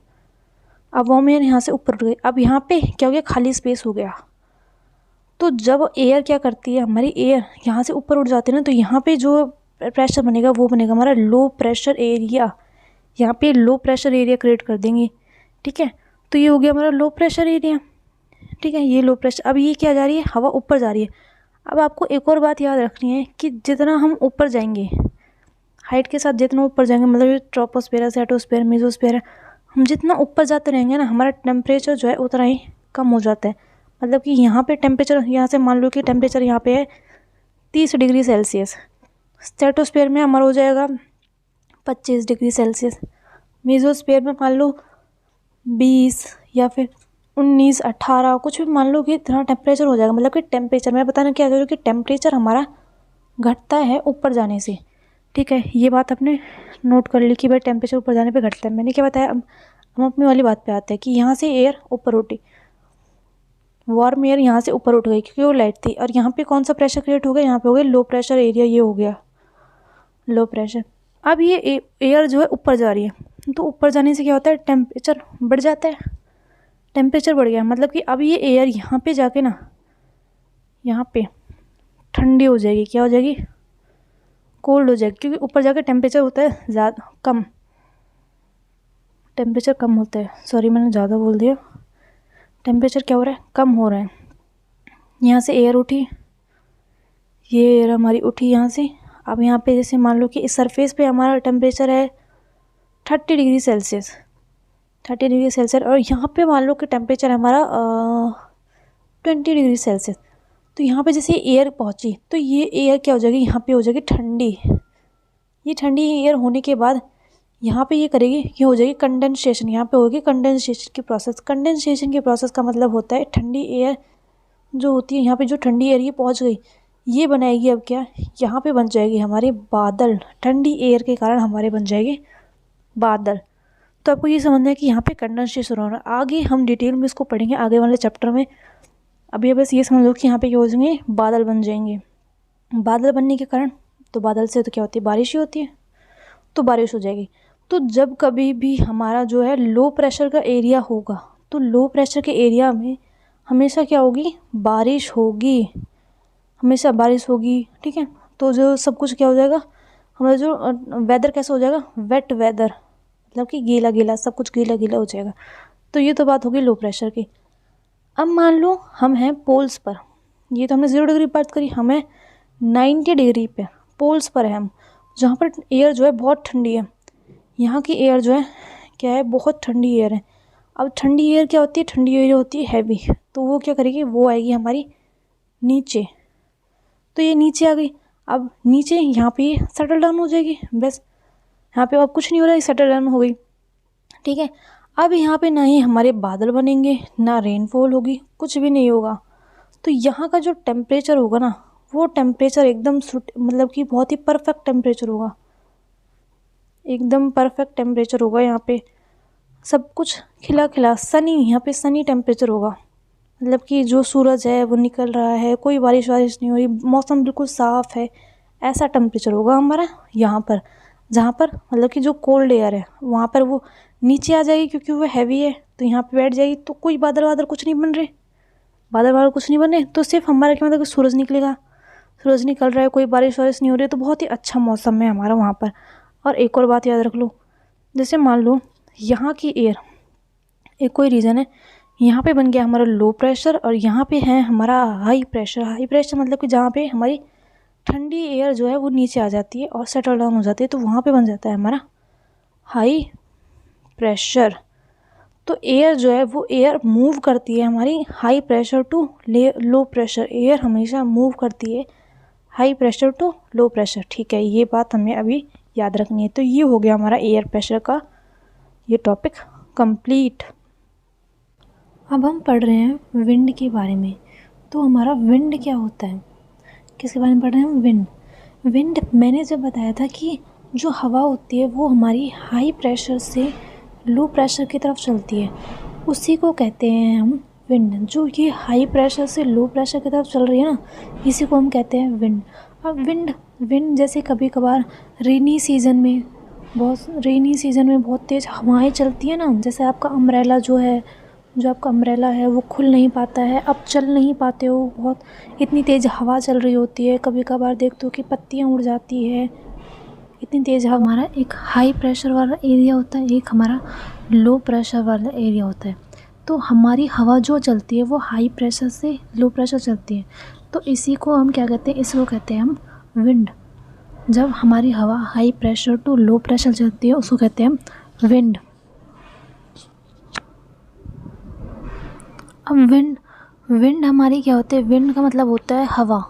अब वार्म एयर यहाँ से ऊपर उठ गई। अब यहाँ पे क्या हो गया? खाली स्पेस हो गया। तो जब एयर क्या करती है, हमारी एयर यहाँ से ऊपर उठ जाती है ना, तो यहाँ पे जो प्रेशर बनेगा वो बनेगा हमारा लो प्रेशर एरिया। यहाँ पे लो प्रेशर एरिया क्रिएट कर देंगे। ठीक है, तो ये हो गया हमारा लो प्रेशर एरिया। ठीक है, ये लो प्रेशर। अब ये क्या जा रही है? हवा ऊपर जा रही है। अब आपको एक और बात याद रखनी है कि जितना हम ऊपर जाएंगे, हाइट के साथ जितना ऊपर जाएंगे, मतलब ट्रोपोस्फेयर, स्ट्रेटोस्फेयर, मेसोस्फेयर, हम जितना ऊपर जाते रहेंगे ना, हमारा टेम्परेचर जो है उतना ही कम हो जाता है। मतलब कि यहाँ पे टेम्परेचर, यहाँ से मान लो कि टेम्परेचर यहाँ पे है 30 डिग्री सेल्सियस, स्ट्रेटोस्फीयर में हमारा हो जाएगा 25 डिग्री सेल्सियस, मेसोस्फीयर में मान लो 20 या फिर 19, 18 कुछ भी मान लो कि इतना टेम्परेचर हो जाएगा। मतलब कि टेम्परेचर, मैं बताना क्या चाह रही हूँ कि टेम्परेचर हमारा घटता है ऊपर जाने से। ठीक है, ये बात आपने नोट कर ली कि भाई टेम्परेचर ऊपर जाने पे घटता है। मैंने क्या बताया, अब हम अपनी वाली बात पे आते हैं कि यहाँ से एयर ऊपर उठी, वार्म एयर यहाँ से ऊपर उठ गई क्योंकि वो लाइट थी, और यहाँ पे कौन सा प्रेशर क्रिएट हो गया, यहाँ पे हो गया लो प्रेशर एरिया, ये हो गया लो प्रेशर। अब ये एयर जो है ऊपर जा रही है, तो ऊपर जाने से क्या होता है, टेम्परेचर बढ़ जाता है। टेम्परेचर बढ़ गया मतलब कि अब ये एयर यहाँ पे जाके ना, यहाँ पे ठंडी हो जाएगी, क्या हो जाएगी, कोल्ड हो जाएगी, क्योंकि ऊपर जाके टेम्परेचर होता है ज़्यादा कम, टेम्परेचर कम होता है, सॉरी मैंने ज़्यादा बोल दिया, टेम्परेचर क्या हो रहा है, कम हो रहा है। यहाँ से एयर उठी, ये एयर हमारी उठी यहाँ से। अब यहाँ पे जैसे मान लो कि इस सरफेस पे हमारा टेम्परेचर है 30 डिग्री सेल्सियस, 30 डिग्री सेल्सियस, और यहाँ पे मान लो कि टेम्परेचर हमारा 20 डिग्री सेल्सियस। तो यहाँ पे जैसे एयर पहुँची तो ये एयर क्या हो जाएगी, यहाँ पे हो जाएगी ठंडी। ये ठंडी एयर होने के बाद यहाँ पे ये करेगी, ये हो जाएगी कंडेंसेशन, यहाँ पे होगी कंडेंसेशन की प्रोसेस। कंडेंसेशन की प्रोसेस का मतलब होता है ठंडी एयर जो होती है, यहाँ पे जो ठंडी एयर ये पहुँच गई, ये बनाएगी अब क्या, यहाँ पे बन जाएगी हमारे बादल, ठंडी एयर के कारण हमारे बन जाएंगे बादल। तो आपको ये समझना है कि यहाँ पे कंडेंसेशन हो रहा है। आगे हम डिटेल में इसको पढ़ेंगे आगे वाले चैप्टर में। अभी बस ये समझ लो कि यहाँ पे क्या हो जाएंगे, बादल बन जाएंगे। बादल बनने के कारण, तो बादल से तो क्या होती है, बारिश ही होती है, तो बारिश हो जाएगी। तो जब कभी भी हमारा जो है लो प्रेशर का एरिया होगा, तो लो प्रेशर के एरिया में हमेशा क्या होगी, बारिश होगी, हमेशा बारिश होगी। ठीक है, तो जो सब कुछ क्या हो जाएगा, हमारा जो वेदर कैसा हो जाएगा, वेट वेदर, मतलब कि गीला गीला, सब कुछ गीला गीला हो जाएगा। तो ये तो बात होगी लो प्रेशर की। अब मान लो हम हैं पोल्स पर, ये तो हमने 0 डिग्री बात करी, हमें 90 डिग्री पे पोल्स पर है हम, जहाँ पर एयर जो है बहुत ठंडी है। यहाँ की एयर जो है क्या है, बहुत ठंडी एयर है। अब ठंडी एयर क्या होती है, ठंडी एयर होती है हैवी, तो वो क्या करेगी, वो आएगी हमारी नीचे। तो ये नीचे आ गई, अब नीचे यहाँ पे सेटल डाउन हो जाएगी, बस यहाँ पे अब कुछ नहीं हो रहा है, सेटल डाउन हो गई। ठीक है, अब यहाँ पे ना ही हमारे बादल बनेंगे, ना रेनफॉल होगी, कुछ भी नहीं होगा। तो यहाँ का जो टेम्परेचर होगा ना, वो टेम्परेचर एकदम मतलब कि बहुत ही परफेक्ट टेम्परेचर होगा, एकदम परफेक्ट टेम्परेचर होगा। यहाँ पे सब कुछ खिला खिला सनी, यहाँ पे सनी टेम्परेचर होगा, मतलब कि जो सूरज है वो निकल रहा है, कोई बारिश वारिश नहीं हो रही, मौसम बिल्कुल साफ़ है, ऐसा टेम्परेचर होगा हमारा यहाँ पर। जहाँ पर मतलब कि जो कोल्ड एयर है वहाँ पर वो नीचे आ जाएगी, क्योंकि वो हैवी है, तो यहाँ पे बैठ जाएगी। तो कोई बादल वादल कुछ नहीं बन रहे, बादल वादल कुछ नहीं बन रहे, तो सिर्फ हमारा क्या मतलब कि सूरज निकलेगा, सूरज निकल रहा है, कोई बारिश वारिश नहीं हो रही, तो बहुत ही अच्छा मौसम है हमारा वहाँ पर। और एक और बात याद रख लो, जैसे मान लो यहाँ की एयर, एक कोई रीज़न है, यहाँ पे बन गया हमारा लो प्रेशर, और यहाँ पे है हमारा हाई प्रेशर। हाई प्रेशर मतलब कि जहाँ पे हमारी ठंडी एयर जो है वो नीचे आ जाती है और सेटल डाउन हो जाती है, तो वहाँ पे बन जाता है हमारा हाई प्रेशर। तो एयर जो है वो एयर मूव करती है हमारी high pressure to low pressure, air हमेशा मूव करती है high pressure to low pressure. ठीक है, ये बात हमें अभी याद रखनी है। तो ये हो गया हमारा एयर प्रेशर का ये टॉपिक कंप्लीट। अब हम पढ़ रहे हैं विंड के बारे में। तो हमारा विंड क्या होता है, किसके बारे में पढ़ रहे हैं हम, विंड। विंड मैंने जब बताया था कि जो हवा होती है वो हमारी हाई प्रेशर से लो प्रेशर की तरफ चलती है, उसी को कहते हैं हम विंड। जो ये हाई प्रेशर से लो प्रेशर की तरफ चल रही है ना, इसी को हम कहते हैं विंड। अब विंड जैसे कभी कभार रेनी सीज़न में बहुत तेज़ हवाएं चलती है ना, जैसे आपका अम्ब्रेला जो आपका अम्ब्रेला है वो खुल नहीं पाता है, आप चल नहीं पाते हो, बहुत इतनी तेज़ हवा चल रही होती है, कभी कभार देखते हो कि पत्तियाँ उड़ जाती है, इतनी तेज़ हवा। हमारा एक हाई प्रेशर वाला एरिया होता है, एक हमारा लो प्रेशर वाला एरिया होता है। तो हमारी हवा जो चलती है वो हाई प्रेशर से लो प्रेशर चलती है, तो इसी को हम क्या कहते हैं, इसको कहते हैं हम विंड। जब हमारी हवा high pressure to low pressure चलती है उसको कहते हैं हम विंड। अब विंड हमारी क्या होती है, विंड का मतलब होता है हवा।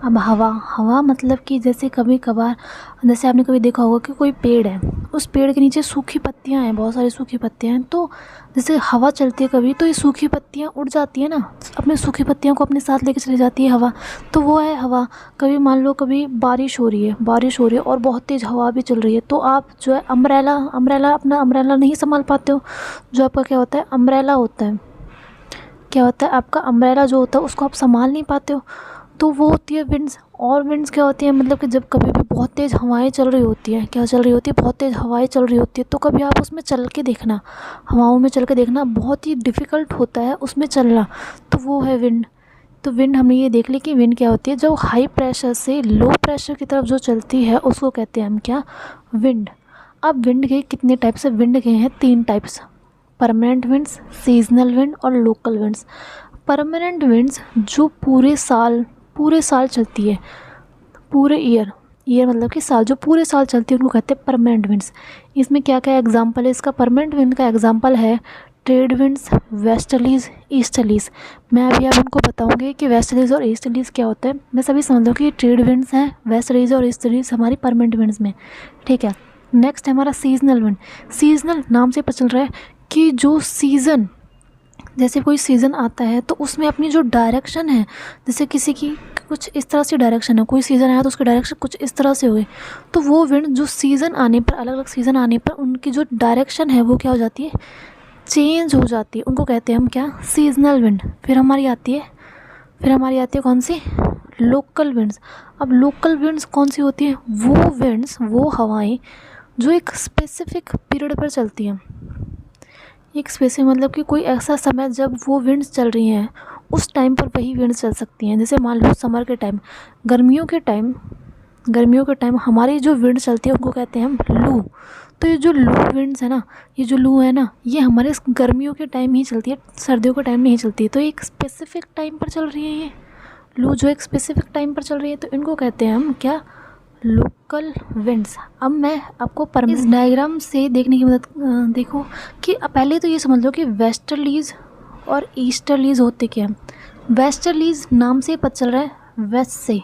अब हवा मतलब कि जैसे कभी कभार, जैसे आपने कभी देखा होगा कि कोई पेड़ है, उस पेड़ के नीचे सूखी पत्तियां हैं, बहुत सारी सूखी पत्तियां हैं, तो जैसे हवा चलती है कभी तो ये सूखी पत्तियां उड़ जाती है ना, अपने सूखी पत्तियों को अपने साथ लेके चली जाती है हवा, तो वो है हवा। कभी मान लो कभी बारिश हो रही है और बहुत तेज़ हवा भी चल रही है, तो आप जो है अम्ब्रेला अपना अम्ब्रेला नहीं संभाल पाते हो, जो आपका क्या होता है अम्ब्रेला होता है, क्या होता है आपका अम्ब्रेला जो होता है उसको आप संभाल नहीं पाते हो, तो वो होती है विंड्स। और विंड्स क्या होती है, मतलब कि जब कभी भी बहुत तेज़ हवाएं चल रही होती हैं, क्या चल रही होती है, बहुत तेज़ हवाएं चल रही होती है, तो कभी आप उसमें चल के देखना, हवाओं में चल के देखना, बहुत ही डिफ़िकल्ट होता है उसमें चलना, तो वो है विंड। तो विंड हमने ये देख ली कि विंड क्या होती है, जो हाई प्रेशर से लो प्रेशर की तरफ जो चलती है उसको कहते हैं हम क्या, विंड। अब विंड के कितने टाइप्स है, विंड के हैं 3 types, permanent winds, seasonal wind और लोकल विंड्स। परमानेंट विंड्स जो पूरे साल चलती है, पूरे ईयर मतलब कि साल, जो पूरे साल चलती है उनको कहते हैं परमानेंट विंड्स। इसमें क्या क्या एग्जांपल है इसका, परमानेंट विंड का एग्जांपल है ट्रेड विंड्स, वेस्टर्लीज, ईस्टर्लीज। मैं अभी आप उनको बताऊंगी कि वेस्टर्लीज और ईस्टर्लीज क्या होता है। मैं सभी समझ लो कि ये ट्रेड विंड्स हैं, वेस्टर्लीज और ईस्टर्लीज हमारी परमानेंट विंड्स में, ठीक है। नेक्स्ट है हमारा सीजनल विंड। सीजनल नाम से पता चल रहा है कि जो सीज़न, जैसे कोई सीज़न आता है तो उसमें अपनी जो डायरेक्शन है, जैसे किसी की कुछ इस तरह से डायरेक्शन है, कोई सीज़न आया तो उसकी डायरेक्शन कुछ इस तरह से हुई, तो वो विंड जो सीज़न आने पर, अलग अलग सीज़न आने पर उनकी जो डायरेक्शन है वो क्या हो जाती है, चेंज हो जाती है, उनको कहते हैं हम क्या, सीजनल विंड। फिर हमारी आती है कौन सी, लोकल विंड्स। अब लोकल विंड्स कौन सी होती है, वो विंड्स, वो हवाएं जो एक स्पेसिफिक पीरियड पर चलती हैं, एक स्पेसिफिक मतलब कि कोई ऐसा समय जब वो विंड्स चल रही हैं उस टाइम पर वही विंड्स चल सकती हैं। जैसे मान लो समर के टाइम, गर्मियों के टाइम हमारी जो विंड चलती है उनको कहते हैं हम लू। तो ये जो लू विंड्स है ना, ये जो लू है ना, ये हमारे गर्मियों के टाइम ही चलती है, सर्दियों के टाइम नहीं चलती है, तो एक स्पेसिफिक टाइम पर चल रही है ये लू, जो एक स्पेसिफिक टाइम पर चल रही है, तो इनको कहते हैं हम क्या, लोकल विंड्स। अब मैं आपको इस डायग्राम से देखने की मदद देखो कि पहले तो ये समझ लो कि वेस्टर्लीज और ईस्टर्लीज होते क्या हैं। वेस्टर्लीज नाम से पता चल रहा है वेस्ट से,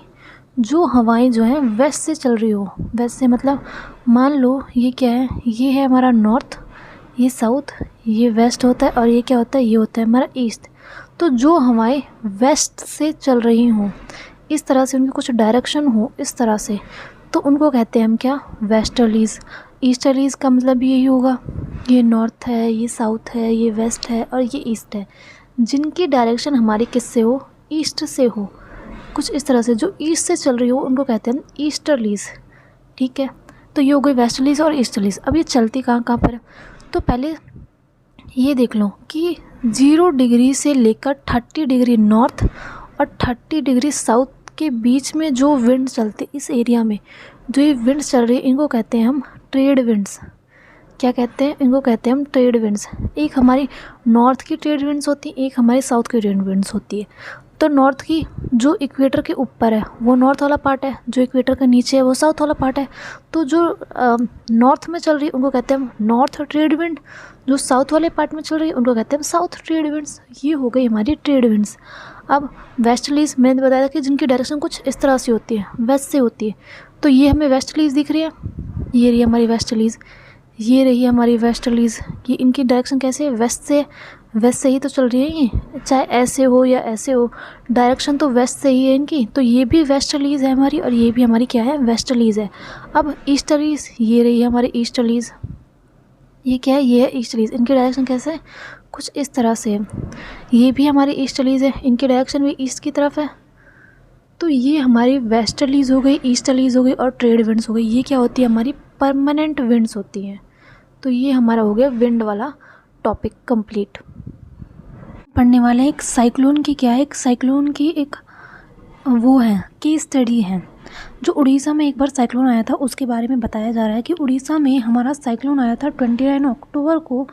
जो हवाएं जो हैं वेस्ट से चल रही हो, वेस्ट से मतलब मान लो ये क्या है, ये है हमारा नॉर्थ, ये साउथ, ये वेस्ट होता है, और ये क्या होता है, ये होता है हमारा ईस्ट। तो जो हवाएं वेस्ट से चल रही हों, इस तरह से उनकी कुछ डायरेक्शन हो इस तरह से, तो उनको कहते हैं हम क्या, वेस्टर्लीज। ईस्टर्लीज का मतलब यही होगा, ये नॉर्थ है, ये साउथ है, ये वेस्ट है और ये ईस्ट है, जिनकी डायरेक्शन हमारी किससे हो, ईस्ट से हो, कुछ इस तरह से, जो ईस्ट से चल रही हो उनको कहते हैं ईस्टर्लीज, ठीक है। तो ये हो गई वेस्टर्लीज और ईस्टर्लीज। अब ये चलती कहाँ कहाँ पर है, तो पहले ये देख लो कि 0 डिग्री से लेकर 30 डिग्री नॉर्थ और 30 डिग्री साउथ के बीच में जो विंड चलते, इस एरिया में जो ये विंड चल रही है इनको कहते हैं हम ट्रेड विंड्स। क्या कहते हैं, इनको कहते हैं हम ट्रेड विंड्स। एक हमारी नॉर्थ की ट्रेड विंड्स होती है, एक हमारी साउथ की ट्रेड विंड्स होती है। तो नॉर्थ की जो इक्वेटर के ऊपर है वो नॉर्थ वाला पार्ट है, जो इक्वेटर के नीचे है वो साउथ वाला पार्ट है। तो जो नॉर्थ में चल रही है उनको कहते हैं हम नॉर्थ ट्रेड विंड, जो साउथ वाले पार्ट में चल रही है उनको कहते हैं हम साउथ ट्रेड विंड्स। ये हो गई हमारी ट्रेड विंड्स। अब वेस्टर्लीज मैंने बताया था कि जिनकी डायरेक्शन कुछ इस तरह से होती है, वेस्ट से होती है, तो ये हमें वेस्टर्लीज दिख रही है, ये रही हमारी वेस्टर्लीज, ये रही हमारी वेस्टर्लीज। ये इनकी डायरेक्शन कैसे है, वेस्ट से ही तो चल रही है, ये चाहे ऐसे हो या ऐसे हो, डायरेक्शन तो वेस्ट से ही है इनकी, तो ये भी वेस्टर्लीज है हमारी और ये भी हमारी क्या है, वेस्टर्लीज है। अब ईस्टर्लीज, ये रही है हमारी ईस्टर्लीज, ये क्या है, ये है ईस्टर्लीज। इनकी डायरेक्शन कैसे है, कुछ इस तरह से है, ये भी हमारी ईस्टर्लीज है, इनकी डायरेक्शन भी ईस्ट की तरफ है। तो ये हमारी वेस्टर्लीज हो गई, ईस्टर्लीज हो गई और ट्रेड विंड्स हो गई। ये क्या होती है, हमारी परमानेंट विंड्स होती हैं। तो ये हमारा हो गया विंड वाला टॉपिक कंप्लीट। पढ़ने वाले हैं एक साइक्लोन की, क्या है, एक साइक्लोन की एक वो है केस स्टडी है। जो उड़ीसा में एक बार साइक्लोन आया था उसके बारे में बताया जा रहा है कि उड़ीसा में हमारा साइक्लोन आया था 29 अक्टूबर को,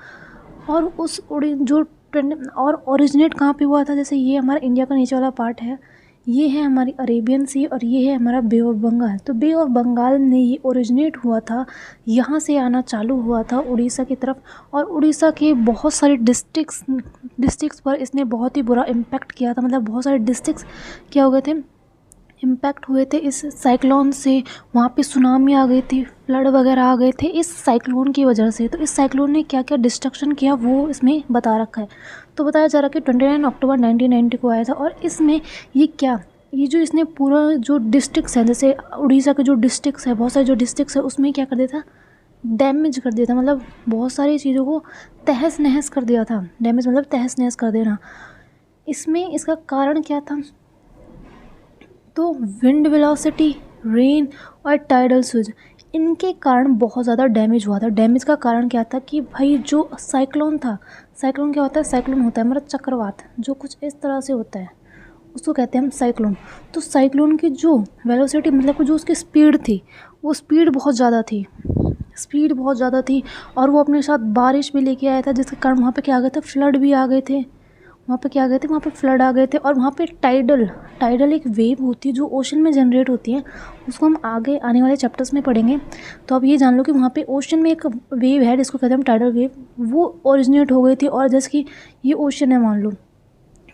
और उस और ओरिजिनेट कहाँ पे हुआ था, जैसे ये हमारा इंडिया का नीचे वाला पार्ट है, ये है हमारी अरेबियन सी और ये है हमारा बे ऑफ बंगाल। तो बे ऑफ बंगाल ने ये ओरिजिनेट हुआ था, यहाँ से आना चालू हुआ था उड़ीसा की तरफ, और उड़ीसा के बहुत सारे डिस्ट्रिक्ट्स पर इसने बहुत ही बुरा इम्पैक्ट किया था। मतलब बहुत सारे डिस्ट्रिक्ट्स क्या हो गए थे, इम्पैक्ट हुए थे इस साइक्लोन से। वहाँ पे सुनामी आ गई थी, फ्लड वगैरह आ गए थे इस साइक्लोन की वजह से। तो इस साइक्लोन ने क्या क्या डिस्ट्रक्शन किया वो इसमें बता रखा है। तो बताया जा रहा है कि 29 अक्टूबर 1990 को आया था, और इसमें ये जो इसने पूरा जो डिस्ट्रिक्ट्स हैं, जैसे उड़ीसा के जो डिस्ट्रिक्ट्स है, बहुत सारे जो डिस्ट्रिक्ट्स है, उसमें क्या कर दिया था, डैमेज कर दिया था। मतलब बहुत सारी चीज़ों को तहस नहस कर दिया था। डैमेज मतलब तहस नहस कर देना। इसमें इसका कारण क्या था, तो विंड वेलोसिटी, रेन और टाइडल स्विच, इनके कारण बहुत ज़्यादा डैमेज हुआ था। डैमेज का कारण क्या था कि भाई जो साइक्लोन था, साइक्लोन क्या होता है, साइक्लोन होता है हमारा चक्रवात, जो कुछ इस तरह से होता है, उसको कहते हैं हम साइक्लोन। तो साइक्लोन की जो वेलोसिटी, मतलब जो उसकी स्पीड थी, वो स्पीड बहुत ज़्यादा थी, और वो अपने साथ बारिश भी लेके आया था, जिसके कारण वहाँ पे क्या आ गया था, फ्लड भी आ गए थे। वहाँ पे फ्लड आ गए थे। और वहाँ पे टाइडल एक वेव होती है जो ओशन में जनरेट होती है, उसको हम आगे आने वाले चैप्टर्स में पढ़ेंगे। तो अब ये जान लो कि वहाँ पे ओशन में एक वेव है जिसको कहते हैं हम टाइडल वेव, वो ओरिजिनेट हो गई थी। और जैसे कि ये ओशन है, मान लो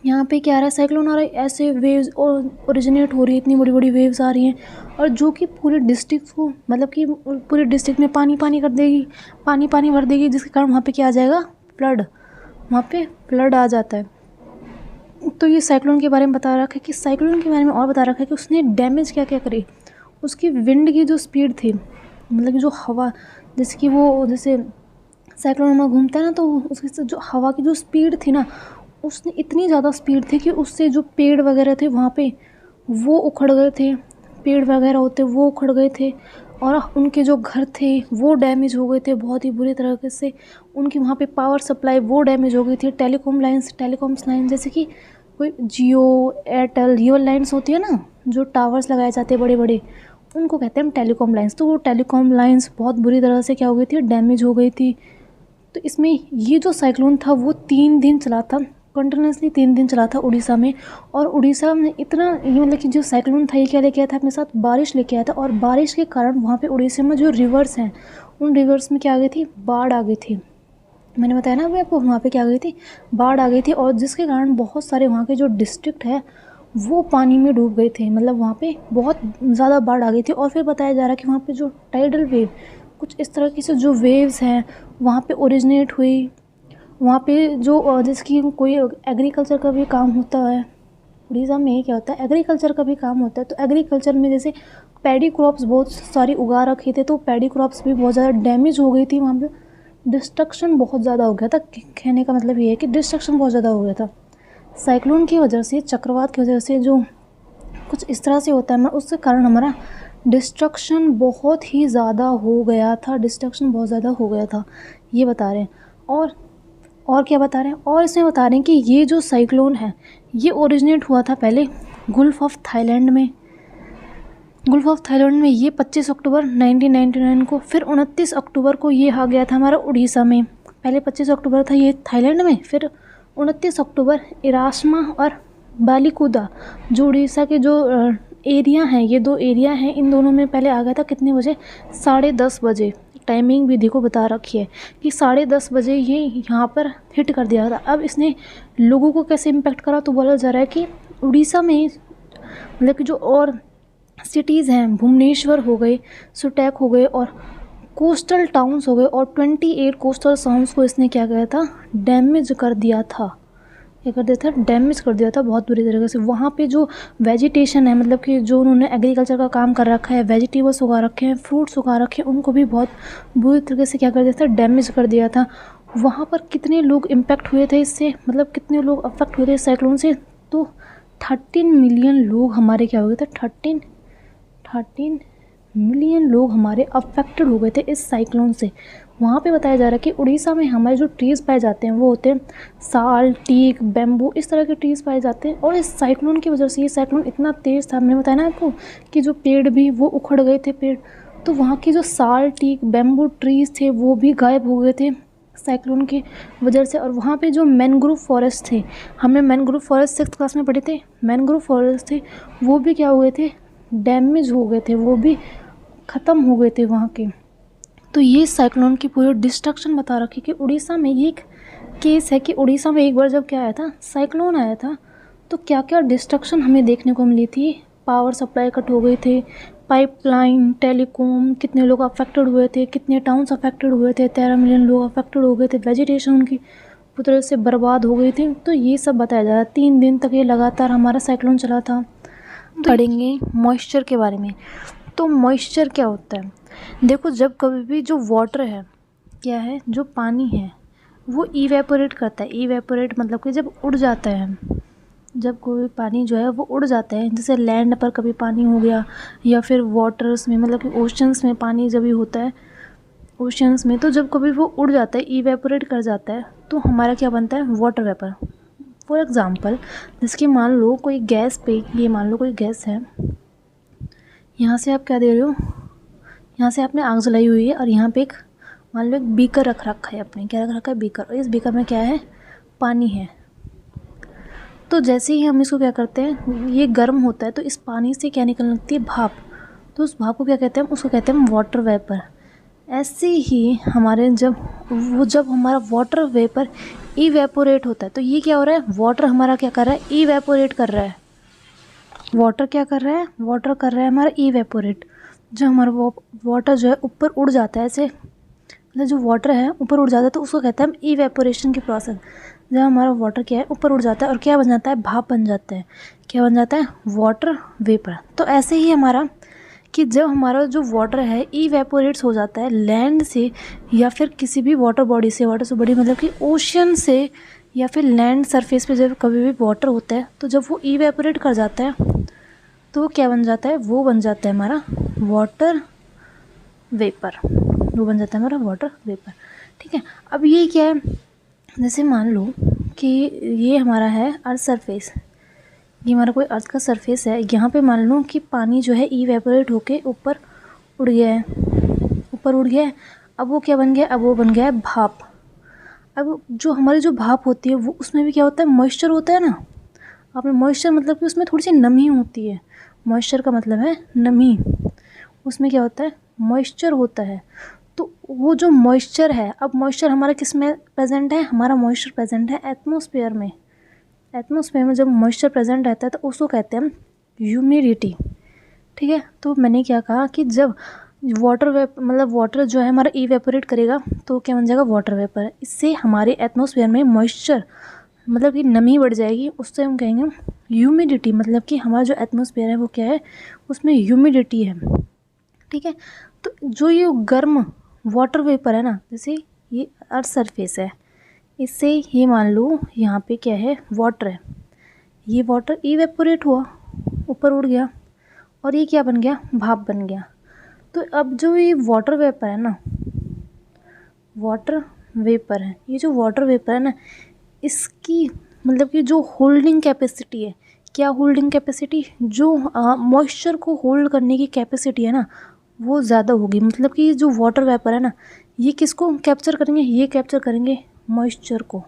यहाँ पे क्या आ रहा है, साइक्लोन आ रहा है, ऐसे वेव्स ओरिजिनेट हो रही है, इतनी बड़ी बड़ी वेव्स आ रही हैं, और जो कि पूरे डिस्ट्रिक्ट को, मतलब कि पूरे डिस्ट्रिक्ट में पानी कर देगी, पानी भर देगी, जिसके कारण वहाँ पे क्या आ जाएगा, फ्लड। वहाँ पे फ्लड आ जाता है। तो ये साइक्लोन के बारे में बता रखा है कि साइक्लोन के बारे में और बता रखा है कि उसने डैमेज क्या क्या करी। उसकी विंड की जो स्पीड थी, मतलब कि जो हवा, जैसे कि वो जैसे साइक्लोन में घूमता है ना, तो उसकी जो हवा की जो स्पीड थी ना, उसने इतनी ज़्यादा स्पीड थी कि उससे जो पेड़ वगैरह थे वहाँ पे वो उखड़ गए थे, पेड़ वगैरह होते वो उखड़ गए थे, और उनके जो घर थे वो डैमेज हो गए थे बहुत ही बुरी तरीके से। उनकी वहाँ पे पावर सप्लाई वो डैमेज हो गई थी। टेलीकॉम्स लाइन्स, जैसे कि कोई जियो, एयरटेल, रियो लाइन्स होती है ना, जो टावर्स लगाए जाते हैं बड़े बड़े, उनको कहते हैं हम टेलीकॉम लाइन्स। तो वो टेलीकॉम लाइन्स बहुत बुरी तरह से क्या हो गई थी, डैमेज हो गई थी। तो इसमें ये जो साइक्लोन था वो 3 दिन चला था, कंटिन्यूसली 3 दिन चला था उड़ीसा में। और उड़ीसा में इतना, ये मतलब कि जो साइक्लोन था ये क्या लेके आया था अपने साथ, बारिश लेके आया था। और बारिश के कारण वहाँ पे उड़ीसा में जो रिवर्स हैं, उन रिवर्स में क्या आ गई थी, बाढ़ आ गई थी। मैंने बताया ना अभी आपको, वहाँ पे क्या आ गई थी, बाढ़ आ गई थी। और जिसके कारण बहुत सारे वहाँ के जो डिस्ट्रिक्ट है वो पानी में डूब गए थे, मतलब वहाँ पे बहुत ज़्यादा बाढ़ आ गई थी। और फिर बताया जा रहा है कि वहाँ पे जो टाइडल वेव, कुछ इस तरह की से जो वेव्स हैं वहाँ पे ओरिजिनेट हुई। वहाँ पे जो जैसे कि कोई एग्रीकल्चर का भी काम होता है, उड़ीसा में ये क्या होता है, एग्रीकल्चर का भी काम होता है। तो एग्रीकल्चर में जैसे पैडी क्रॉप्स बहुत सारी उगा रखे थे, तो पैडी क्रॉप्स भी बहुत ज़्यादा डैमेज हो गई थी। वहाँ पे डिस्ट्रक्शन बहुत ज़्यादा हो गया था। कहने का मतलब ये है कि डिस्ट्रक्शन बहुत ज़्यादा हो गया था साइक्लोन की वजह से, चक्रवात की वजह से, जो कुछ इस तरह से होता है ना, उसके कारण हमारा डिस्ट्रक्शन बहुत ही ज़्यादा हो गया था। ये बता रहे हैं। और क्या बता रहे हैं, और इसमें बता रहे हैं कि ये जो साइक्लोन है ये ओरिजिनेट हुआ था पहले गल्फ ऑफ थाईलैंड में। ये 25 अक्टूबर 1999 को, फिर 29 अक्टूबर को ये आ गया था हमारा उड़ीसा में। पहले 25 अक्टूबर था ये थाईलैंड में, फिर 29 अक्टूबर इरास्मा और बालिकुदा, जो उड़ीसा के जो एरिया हैं, ये 2 एरिया हैं, इन दोनों में पहले आ गया था। कितने बजे, 10:30 बजे। टाइमिंग भी देखो बता रखी है कि 10:30 बजे ये यहाँ पर हिट कर दिया था। अब इसने लोगों को कैसे इम्पेक्ट करा, तो बोला जा रहा है कि उड़ीसा में, मतलब कि जो और सिटीज़ हैं, भुवनेश्वर हो गए, सुटेक हो गए, और कोस्टल टाउन्स हो गए, और 28 कोस्टल टाउन्स को इसने क्या किया था, डैमेज कर दिया था। डैमेज कर दिया था बहुत बुरी तरीके से। वहाँ पे जो वेजिटेशन है, मतलब कि जो उन्होंने एग्रीकल्चर का काम कर रखा है, वेजिटेबल्स उगा रखे हैं, फ्रूट्स उगा रखे हैं, उनको भी बहुत बुरी तरीके से क्या कर दिया था, डैमेज कर दिया था। वहाँ पर कितने लोग इम्पैक्ट हुए थे इससे, मतलब कितने लोग अफेक्ट हुए थे साइक्लोन से, तो 13 मिलियन लोग हमारे क्या हो गए थे, 13 मिलियन लोग हमारे अफेक्टेड हो गए थे इस साइक्लोन से। वहाँ पे बताया जा रहा है कि उड़ीसा में हमारे जो ट्रीज़ पाए जाते हैं वो होते हैं साल, टीक, बैम्बू, इस तरह के ट्रीज़ पाए जाते हैं। और इस साइक्लोन की वजह से, ये साइक्लोन इतना तेज़ था, मैंने बताया ना आपको कि जो पेड़ भी वो उखड़ गए थे पेड़, तो वहाँ के जो साल, टीक, बैम्बू ट्रीज़ थे वो भी गायब हो गए थे साइक्लोन की वजह से। और वहाँ पे जो मैनग्रोव फॉरेस्ट थे, हमने मैनग्रोव फॉरेस्ट 6th क्लास में पढ़े थे, मैनग्रोव फॉरेस्ट थे वो भी क्या हुए थे, डैमेज हो गए थे, वो भी ख़त्म हो गए थे वहाँ के। तो ये साइक्लोन की पूरी डिस्ट्रक्शन बता रखी कि उड़ीसा में ये एक केस है कि उड़ीसा में एक बार जब क्या आया था, साइक्लोन आया था, तो क्या क्या डिस्ट्रक्शन हमें देखने को मिली थी। पावर सप्लाई कट हो गई थे, पाइपलाइन, टेलीकॉम, कितने लोग अफेक्टेड हुए थे, कितने टाउन्स अफेक्टेड हुए थे, 13 मिलियन लोग अफेक्टेड हो गए थे, वेजिटेशन उनकी पूरी तरह से बर्बाद हो गई थी। तो ये सब बताया जा रहा है। 3 दिन तक ये लगातार हमारा साइक्लोन चला था। पढ़ेंगे मॉइस्चर के बारे में। तो मॉइस्चर क्या होता है, देखो जब कभी भी जो वाटर है, क्या है, जो पानी है वो इवेपोरेट करता है। इवेपोरेट मतलब कि जब उड़ जाता है, जब कोई पानी जो है वो उड़ जाता है, जैसे लैंड पर कभी पानी हो गया या फिर वाटर्स में, मतलब कि ओशंस में पानी जब भी होता है, ओशंस में, तो जब कभी वो उड़ जाता है, इवेपोरेट कर जाता है, तो हमारा क्या बनता है, वाटर वेपर। फॉर एग्ज़ाम्पल, जिसकी मान लो कोई गैस पे, ये मान लो कोई गैस है, यहाँ से आप क्या दे रहे हो, यहाँ से आपने आग जलाई हुई है और यहाँ पे एक मान लो एक बीकर रख रखा है आपने, क्या रख रखा है, बीकर, और इस बीकर में क्या है, पानी है। तो जैसे ही हम इसको क्या करते हैं, ये गर्म होता है तो इस पानी से क्या निकलने लगती है, भाप। तो उस भाप को क्या कहते हैं, उसको कहते हैं वाटर वेपर। ऐसे ही हमारे जब हमारा वाटर वेपर इवेपोरेट होता है, तो ये क्या हो रहा है, वाटर हमारा क्या कर रहा है, इवेपोरेट कर रहा है। वाटर क्या कर रहा है, वाटर कर रहा है हमारा इवेपोरेट। जो हमारा वाटर जो है ऊपर उड़ जाता है, ऐसे मतलब जो वाटर है ऊपर उड़ जाता है, तो उसको कहते हैं हम इवेपोरेशन की प्रोसेस। जब हमारा वाटर क्या है ऊपर उड़ जाता है और क्या बन जाता है, भाप बन जाता है। क्या बन जाता है, वाटर वेपर। तो ऐसे ही हमारा कि जब हमारा जो वाटर है इवेपोरेट्स हो जाता है लैंड से या फिर किसी भी वाटर बॉडी से, वाटर से बॉडी मतलब कि ओशन से या फिर लैंड सरफेस पे जब कभी भी वाटर होता है, तो जब वो इवेपोरेट कर जाता है तो क्या बन जाता है, वो बन जाता है हमारा वाटर वेपर। वो बन जाता है हमारा वाटर वेपर। ठीक है, अब ये क्या है, जैसे मान लो कि ये हमारा है अर्थ सरफेस, ये हमारा कोई अर्थ का सरफेस है, यहाँ पे मान लो कि पानी जो है इवेपोरेट होके ऊपर उड़ गया है, ऊपर उड़ गया है। अब वो क्या बन गया, अब वो बन गया है भाप। अब जो हमारी जो भाप होती है वो उसमें भी क्या होता है, मॉइस्चर होता है ना। आपने मॉइस्चर मतलब कि उसमें थोड़ी सी नमी होती है, मॉइस्चर का मतलब है नमी, उसमें क्या होता है, मॉइस्चर होता है। तो वो जो मॉइस्चर है, अब मॉइस्चर हमारा किस में प्रेजेंट है, हमारा मॉइस्चर प्रेजेंट है एटमॉस्फेयर में। एटमॉस्फेयर में जब मॉइस्चर प्रेजेंट रहता है तो उसको कहते हैं हम ह्यूमिडिटी। ठीक है, तो मैंने क्या कहा कि जब मतलब वाटर जो है हमारा इवेपोरेट करेगा तो क्या बन जाएगा, वाटर वेपर। इससे हमारे एटमॉस्फेयर में मॉइस्चर मतलब कि नमी बढ़ जाएगी, उससे हम कहेंगे ह्यूमिडिटी, मतलब कि हमारा जो एटमॉस्फेयर है वो क्या है, उसमें ह्यूमिडिटी है। ठीक है, तो जो ये गर्म वाटर वेपर है ना, जैसे ये अर्थ सरफेस है, इससे ये मान लो यहाँ पे क्या है, वाटर है, ये वाटर इवेपोरेट हुआ, ऊपर उड़ गया और ये क्या बन गया, भाप बन गया। तो अब जो ये वाटर वेपर है ना, वाटर वेपर है, ये जो वाटर वेपर है ना, इसकी मतलब कि जो होल्डिंग कैपेसिटी है, क्या होल्डिंग कैपेसिटी, जो मॉइस्चर को होल्ड करने की कैपेसिटी है ना, वो ज़्यादा होगी। मतलब कि जो वाटर वेपर है ना, ये किसको कैप्चर करेंगे, ये कैप्चर करेंगे मॉइस्चर को।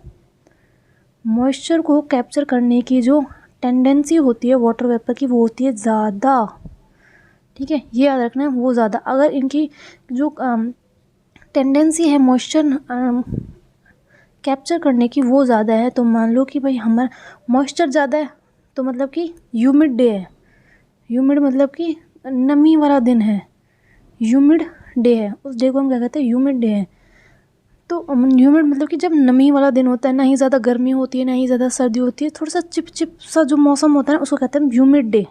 मॉइस्चर को कैप्चर करने की जो टेंडेंसी होती है वाटर वेपर की, वो होती है ज़्यादा। ठीक है, ये याद रखना है, वो ज़्यादा। अगर इनकी जो टेंडेंसी है मॉइस्चर कैप्चर करने की वो ज़्यादा है, तो मान लो कि भाई हमारा मॉइस्चर ज़्यादा है, तो मतलब कि ह्यूमिड डे है। ह्यूमिड मतलब कि नमी वाला दिन है, ह्यूमिड डे है, उस डे को हम क्या कहते हैं, ह्यूमिड डे है। तो ह्यूमिड मतलब कि जब नमी वाला दिन होता है, ना ही ज़्यादा गर्मी होती है ना ही ज़्यादा सर्दी होती है, थोड़ा सा चिपचिप सा जो मौसम होता है ना, उसको कहते हैं ह्यूमिड डे।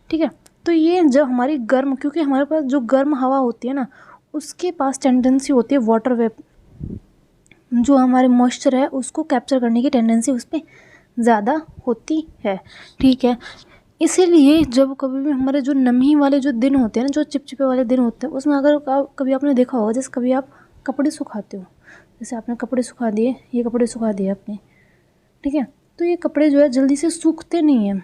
ठीक है, तो ये जब हमारी गर्म, क्योंकि हमारे पास जो गर्म हवा होती है ना, उसके पास टेंडेंसी होती है वाटर वेपर, जो हमारे मॉइस्चर है उसको कैप्चर करने की टेंडेंसी उस पर ज़्यादा होती है। ठीक है, इसीलिए जब कभी भी हमारे जो नमी वाले जो दिन होते हैं ना, जो चिपचिपे वाले दिन होते हैं, उसमें अगर कभी आपने देखा होगा, जैसे कभी आप कपड़े सुखाते हो, जैसे आपने कपड़े सुखा दिए, ये कपड़े सुखा दिए आपने, ठीक है, तो ये कपड़े जो है जल्दी से सूखते नहीं हैं,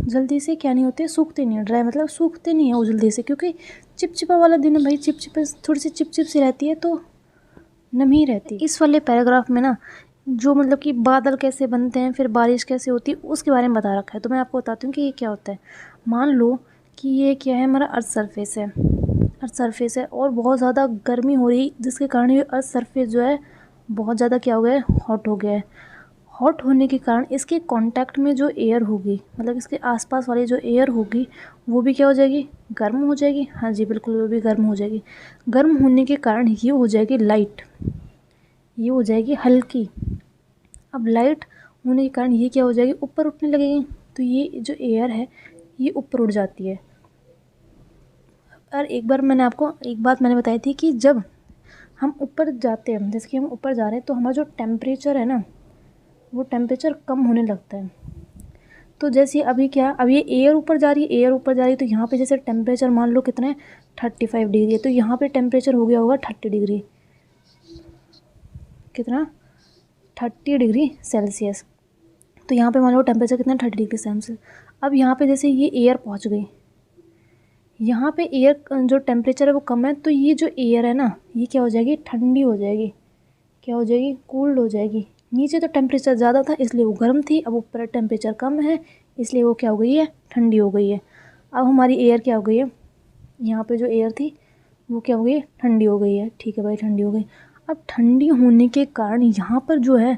जल्दी से क्या नहीं होते, सूखते नहीं है, ड्राई मतलब सूखते नहीं है वो जल्दी से, क्योंकि चिपचिपा वाला दिन है भाई, चिपचिपा थोड़ी सी चिपचिप सी रहती है, तो नमी रहती। इस वाले पैराग्राफ में ना जो मतलब कि बादल कैसे बनते हैं, फिर बारिश कैसे होती है, उसके बारे में बता रखा है। तो मैं आपको बताती हूँ कि ये क्या होता है। मान लो कि ये क्या है, हमारा अर्थ सरफेस है। अर्थ सरफेस है और बहुत ज़्यादा गर्मी हो रही, जिसके कारण ये अर्थ सरफेस जो है बहुत ज़्यादा क्या हो गया है, हॉट हो गया है। हॉट होने के कारण इसके कांटेक्ट में जो एयर होगी, मतलब इसके आसपास वाली जो एयर होगी, वो भी क्या हो जाएगी, गर्म हो जाएगी। हाँ जी बिल्कुल, वो भी गर्म हो जाएगी। गर्म होने के कारण ये हो जाएगी लाइट, ये हो जाएगी हल्की। अब लाइट होने के कारण ये क्या हो जाएगी, ऊपर उठने लगेगी। तो ये जो एयर है ये ऊपर उड़ जाती है। और एक बार मैंने आपको एक बात मैंने बताई थी कि जब हम ऊपर जाते हैं, जैसे कि हम ऊपर जा रहे हैं, तो हमारा जो टेम्परेचर है ना, वो टेम्परेचर कम होने लगता है। तो जैसे अभी क्या, अब ये एयर ऊपर जा रही है, एयर ऊपर जा रही है, तो यहाँ पे जैसे टेम्परेचर मान लो कितना है, 35 डिग्री है। तो यहाँ पे टेम्परेचर हो गया होगा 30 डिग्री, कितना, 30 डिग्री सेल्सियस। तो यहाँ पे मान लो टेम्परेचर कितना, 30 डिग्री सेल्सियस। अब यहाँ पे जैसे ये एयर पहुँच गई, यहाँ पे एयर जो टेम्परेचर है वो कम है, तो ये जो एयर है ना, ये क्या हो जाएगी, ठंडी हो जाएगी। क्या हो जाएगी, कूल्ड हो जाएगी। नीचे तो टेम्परेचर ज़्यादा था इसलिए वो गर्म थी, अब ऊपर टेम्परेचर कम है इसलिए वो क्या हो गई है, ठंडी हो गई है। अब हमारी एयर क्या हो गई है, यहाँ पे जो एयर थी वो क्या हो गई है, ठंडी हो गई है। ठीक है भाई, ठंडी हो गई। अब ठंडी होने के कारण यहाँ पर जो है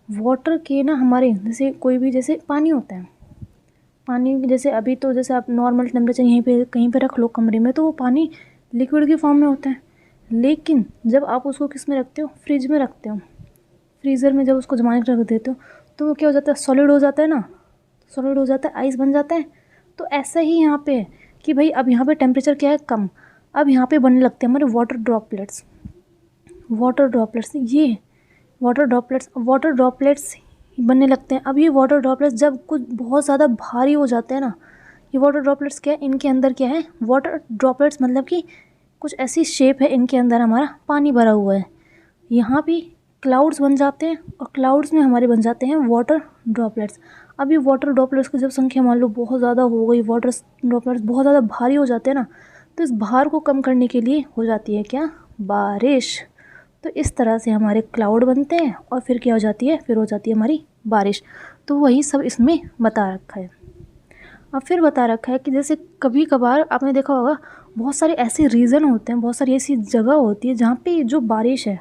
वाटर के ना, हमारे जैसे कोई भी जैसे पानी होता है, पानी जैसे अभी तो जैसे आप नॉर्मल टेम्परेचर यहीं पे कहीं पे रख लो कमरे में, तो वो पानी लिक्विड की फॉर्म में होता है। लेकिन जब आप उसको किस में रखते हो, फ्रिज में रखते हो, फ्रीज़र में जब उसको जमा के रख देते हो, तो वो क्या हो जाता है, सॉलिड हो जाता है ना, सॉलिड हो जाता है, आइस बन जाता है। तो ऐसा ही यहाँ पे है कि भाई अब यहाँ पे टेम्परेचर क्या है, कम। अब यहाँ पे बनने लगते हैं हमारे वाटर ड्रॉपलेट्स। वाटर ड्रॉपलेट्स, ये वाटर ड्रॉपलेट्स बनने लगते हैं। अब ये वाटर ड्रॉपलेट्स जब कुछ बहुत ज़्यादा भारी हो जाते हैं ना, ये वाटर ड्रॉपलेट्स क्या है, इनके अंदर क्या है, वाटर ड्रॉपलेट्स मतलब कि कुछ ऐसी शेप है, इनके अंदर हमारा पानी भरा हुआ है। यहाँ भी क्लाउड्स बन जाते हैं और क्लाउड्स में हमारे बन जाते हैं वाटर ड्रॉपलेट्स। अब ये वाटर ड्रॉपलेट्स की जब संख्या मान लो बहुत ज़्यादा हो गई, वाटर ड्रॉपलेट्स बहुत ज़्यादा भारी हो जाते हैं ना, तो इस भार को कम करने के लिए हो जाती है क्या, बारिश। तो इस तरह से हमारे क्लाउड बनते हैं और फिर क्या हो जाती है, फिर हो जाती है हमारी बारिश। तो वही सब इसमें बता रखा है। अब फिर बता रखा है कि जैसे कभी कभार आपने देखा होगा, बहुत सारे ऐसे रीज़न होते हैं, बहुत सारी ऐसी जगह होती है जहाँ पे जो बारिश है,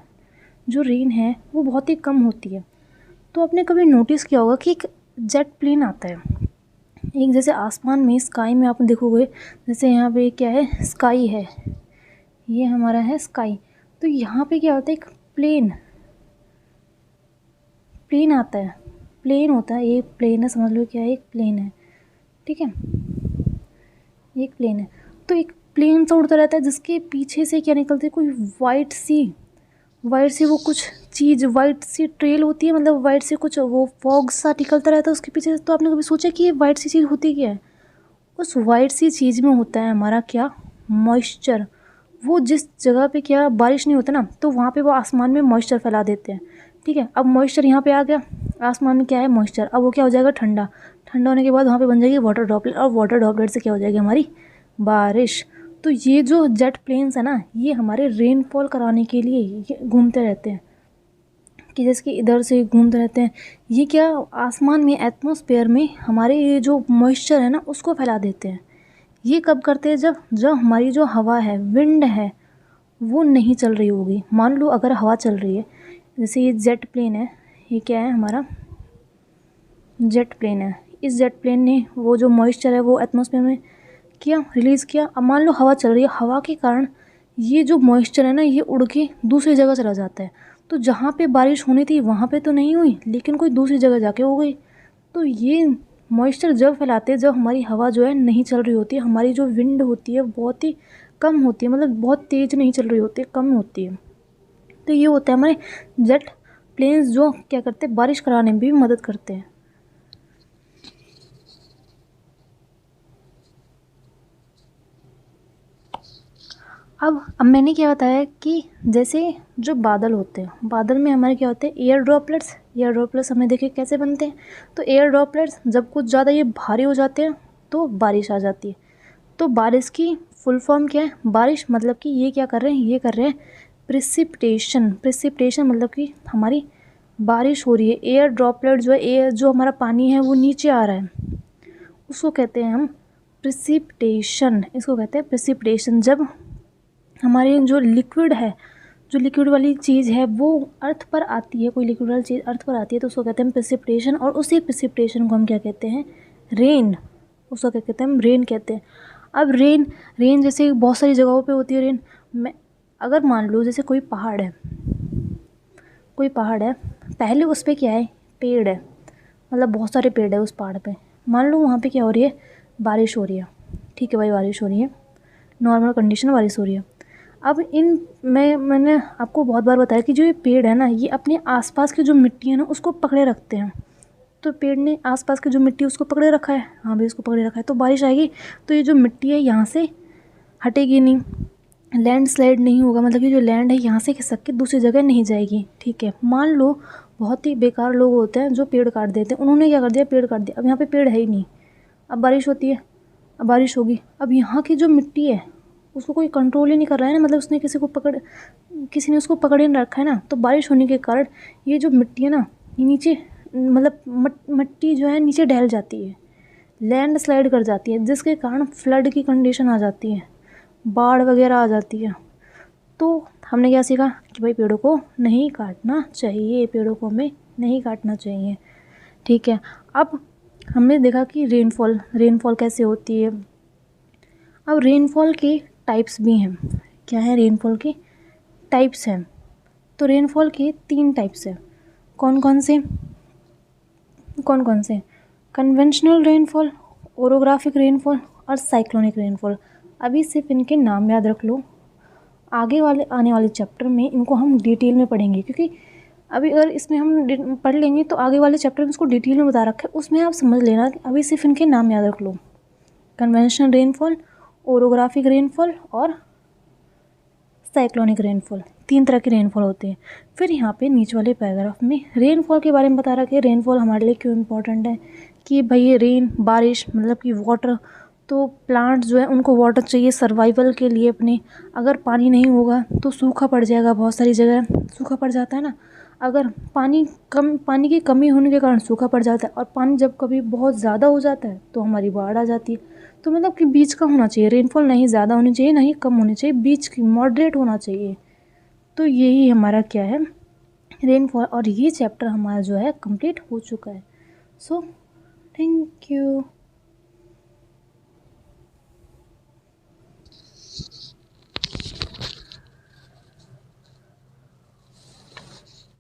जो रेन है, वो बहुत ही कम होती है। तो आपने कभी नोटिस किया होगा कि एक जेट प्लेन आता है, एक जैसे आसमान में, स्काई में आप देखोगे, जैसे यहाँ पे क्या है, स्काई है, ये हमारा है स्काई। तो यहाँ पे क्या होता है, एक प्लेन प्लेन आता है, प्लेन होता है, एक प्लेन है, समझ लो क्या है, एक प्लेन है। ठीक है, एक प्लेन है। तो एक प्लेन सा उड़ता रहता है, जिसके पीछे से क्या निकलती है, कोई वाइट सी वो कुछ चीज़, वाइट सी ट्रेल होती है, मतलब वाइट सी कुछ वो फॉग सा निकलता रहता है उसके पीछे से। तो आपने कभी सोचा कि ये वाइट सी चीज़ होती क्या है? उस वाइट सी चीज़ में होता है हमारा क्या, मॉइस्चर। वो जिस जगह पे क्या बारिश नहीं होता ना, तो वहाँ पे वो आसमान में मॉइस्चर फैला देते हैं। ठीक है, अब मॉइस्चर यहाँ पे आ गया, आसमान में क्या है, मॉइस्चर। अब वो क्या हो जाएगा, ठंडा। ठंडा होने के बाद वहाँ पे बन जाएगी वाटर ड्रॉपलेट, और वाटर ड्रॉपलेट से क्या हो जाएगी, हमारी बारिश। तो ये जो जेट प्लेन्स है ना, ये हमारे रेनफॉल कराने के लिए ये घूमते रहते हैं, कि जैसे कि इधर से घूमते रहते हैं। ये क्या आसमान में, एटमॉस्फेयर में हमारे ये जो मॉइस्चर है ना, उसको फैला देते हैं। ये कब करते हैं, जब हमारी जो हवा है, विंड है, वो नहीं चल रही होगी। मान लो अगर हवा चल रही है, जैसे ये जेट प्लेन है, ये क्या है, हमारा जेट प्लेन है। इस जेट प्लेन ने वो जो मॉइस्चर है वो एटमॉस्फेयर में किया, रिलीज़ किया। अब मान लो हवा चल रही है, हवा के कारण ये जो मॉइस्चर है ना, ये उड़ के दूसरी जगह चला जाता है। तो जहाँ पे बारिश होनी थी वहाँ पे तो नहीं हुई, लेकिन कोई दूसरी जगह जाके हो गई। तो ये मॉइस्चर जब फैलाते हैं, जब हमारी हवा जो है नहीं चल रही होती है, हमारी जो विंड होती है बहुत ही कम होती है, मतलब बहुत तेज़ नहीं चल रही होती है, कम होती है। तो ये होता है हमारे जेट प्लेन्स, जो क्या करते हैं, बारिश कराने में भी मदद करते हैं। अब मैंने क्या बताया कि जैसे जो बादल होते हैं, बादल में हमारे क्या होते हैं, एयर ड्रॉपलेट्स हमने देखे कैसे बनते हैं। तो एयर ड्रॉपलेट्स जब कुछ ज़्यादा ये भारी हो जाते हैं तो बारिश आ जाती है। तो बारिश की फुल फॉर्म क्या है, बारिश मतलब कि ये क्या कर रहे हैं, ये कर रहे हैं प्रिसिपिटेशन, प्रिसिपिटेशन मतलब कि हमारी बारिश हो रही है, एयर ड्रॉपलेट जो है, एयर जो हमारा पानी है वो नीचे आ रहा है, उसको कहते हैं हम प्रिसिपिटेशन, इसको कहते हैं प्रिसिपिटेशन। जब हमारे जो लिक्विड है, जो लिक्विड वाली चीज़ है वो अर्थ पर आती है, कोई लिक्विड वाली चीज़ अर्थ पर आती है तो उसको कहते हैं प्रिसिपिटेशन, और उसी प्रिसिपिटेशन को हम क्या कहते हैं, रेन, उसको क्या कहते हैं, हम रेन कहते हैं। अब रेन जैसे बहुत सारी जगहों पे होती है रेन। मैं अगर मान लो जैसे कोई पहाड़ है, पहले उस पर क्या है, पेड़ है, मतलब बहुत सारे पेड़ है उस पहाड़ पे, मान लो वहाँ पे क्या हो रही है, बारिश हो रही है, ठीक है भाई, बारिश हो रही है, नॉर्मल कंडीशन बारिश हो रही है। अब मैंने आपको बहुत बार बताया कि जो ये पेड़ है ना, ये अपने आसपास की जो मिट्टी है ना उसको पकड़े रखते हैं। तो पेड़ ने आसपास की जो मिट्टी उसको पकड़े रखा है, हाँ भाई उसको पकड़े रखा है, तो बारिश आएगी तो ये जो मिट्टी है यहाँ से हटेगी नहीं, लैंडस्लाइड नहीं होगा, मतलब कि जो लैंड है यहाँ से खिसक के दूसरी जगह नहीं जाएगी, ठीक है। मान लो बहुत ही बेकार लोग होते हैं जो पेड़ काट देते हैं, उन्होंने क्या कर दिया, पेड़ काट दिया, अब यहाँ पे पेड़ है ही नहीं, अब बारिश होती है, अब बारिश होगी, अब यहाँ की जो मिट्टी है उसको कोई कंट्रोल ही नहीं कर रहा है ना, मतलब उसने किसी ने उसको पकड़े नहीं रखा है ना, तो बारिश होने के कारण ये जो मिट्टी है ना, ये नीचे मतलब मिट्टी जो है नीचे ढल जाती है, लैंड स्लाइड कर जाती है, जिसके कारण फ्लड की कंडीशन आ जाती है, बाढ़ वगैरह आ जाती है। तो हमने क्या सीखा कि भाई पेड़ों को नहीं काटना चाहिए, पेड़ों को हमें नहीं काटना चाहिए, ठीक है। अब हमने देखा कि रेनफॉल कैसे होती है। अब रेनफॉल के टाइप्स भी हैं, क्या है, रेनफॉल के टाइप्स हैं। तो रेनफॉल के 3 टाइप्स हैं, कौन कौन से, कन्वेंशनल रेनफॉल, ओरोग्राफिक रेनफॉल और साइक्लोनिक रेनफॉल। अभी सिर्फ इनके नाम याद रख लो, आगे आने वाले चैप्टर में इनको हम डिटेल में पढ़ेंगे, क्योंकि अभी अगर इसमें हम पढ़ लेंगे तो आगे वाले चैप्टर में इसको डिटेल में बता रखा है, उसमें आप समझ लेना। अभी सिर्फ इनके नाम याद रख लो, कन्वेंशनल रेनफॉल, ओरोग्राफिक रेनफॉल और साइक्लोनिक रेनफॉल, 3 तरह के रेनफॉल होते हैं। फिर यहाँ पे नीचे वाले पैराग्राफ में रेनफॉल के बारे में बता रखा है, रेनफॉल हमारे लिए क्यों इम्पोर्टेंट है, कि भाई ये रेन, बारिश मतलब कि वाटर, तो प्लांट्स जो है उनको वाटर चाहिए सर्वाइवल के लिए अपने, अगर पानी नहीं होगा तो सूखा पड़ जाएगा, बहुत सारी जगह सूखा पड़ जाता है ना, अगर पानी की कमी होने के कारण सूखा पड़ जाता है, और पानी जब कभी बहुत ज़्यादा हो जाता है तो हमारी बाढ़ आ जाती है। तो मतलब कि बीच का होना चाहिए, रेनफॉल नहीं ज़्यादा होनी चाहिए ना ही कम होनी चाहिए, बीच की मॉडरेट होना चाहिए। तो यही हमारा क्या है, रेनफॉल, और ये चैप्टर हमारा जो है कंप्लीट हो चुका है। So thank you.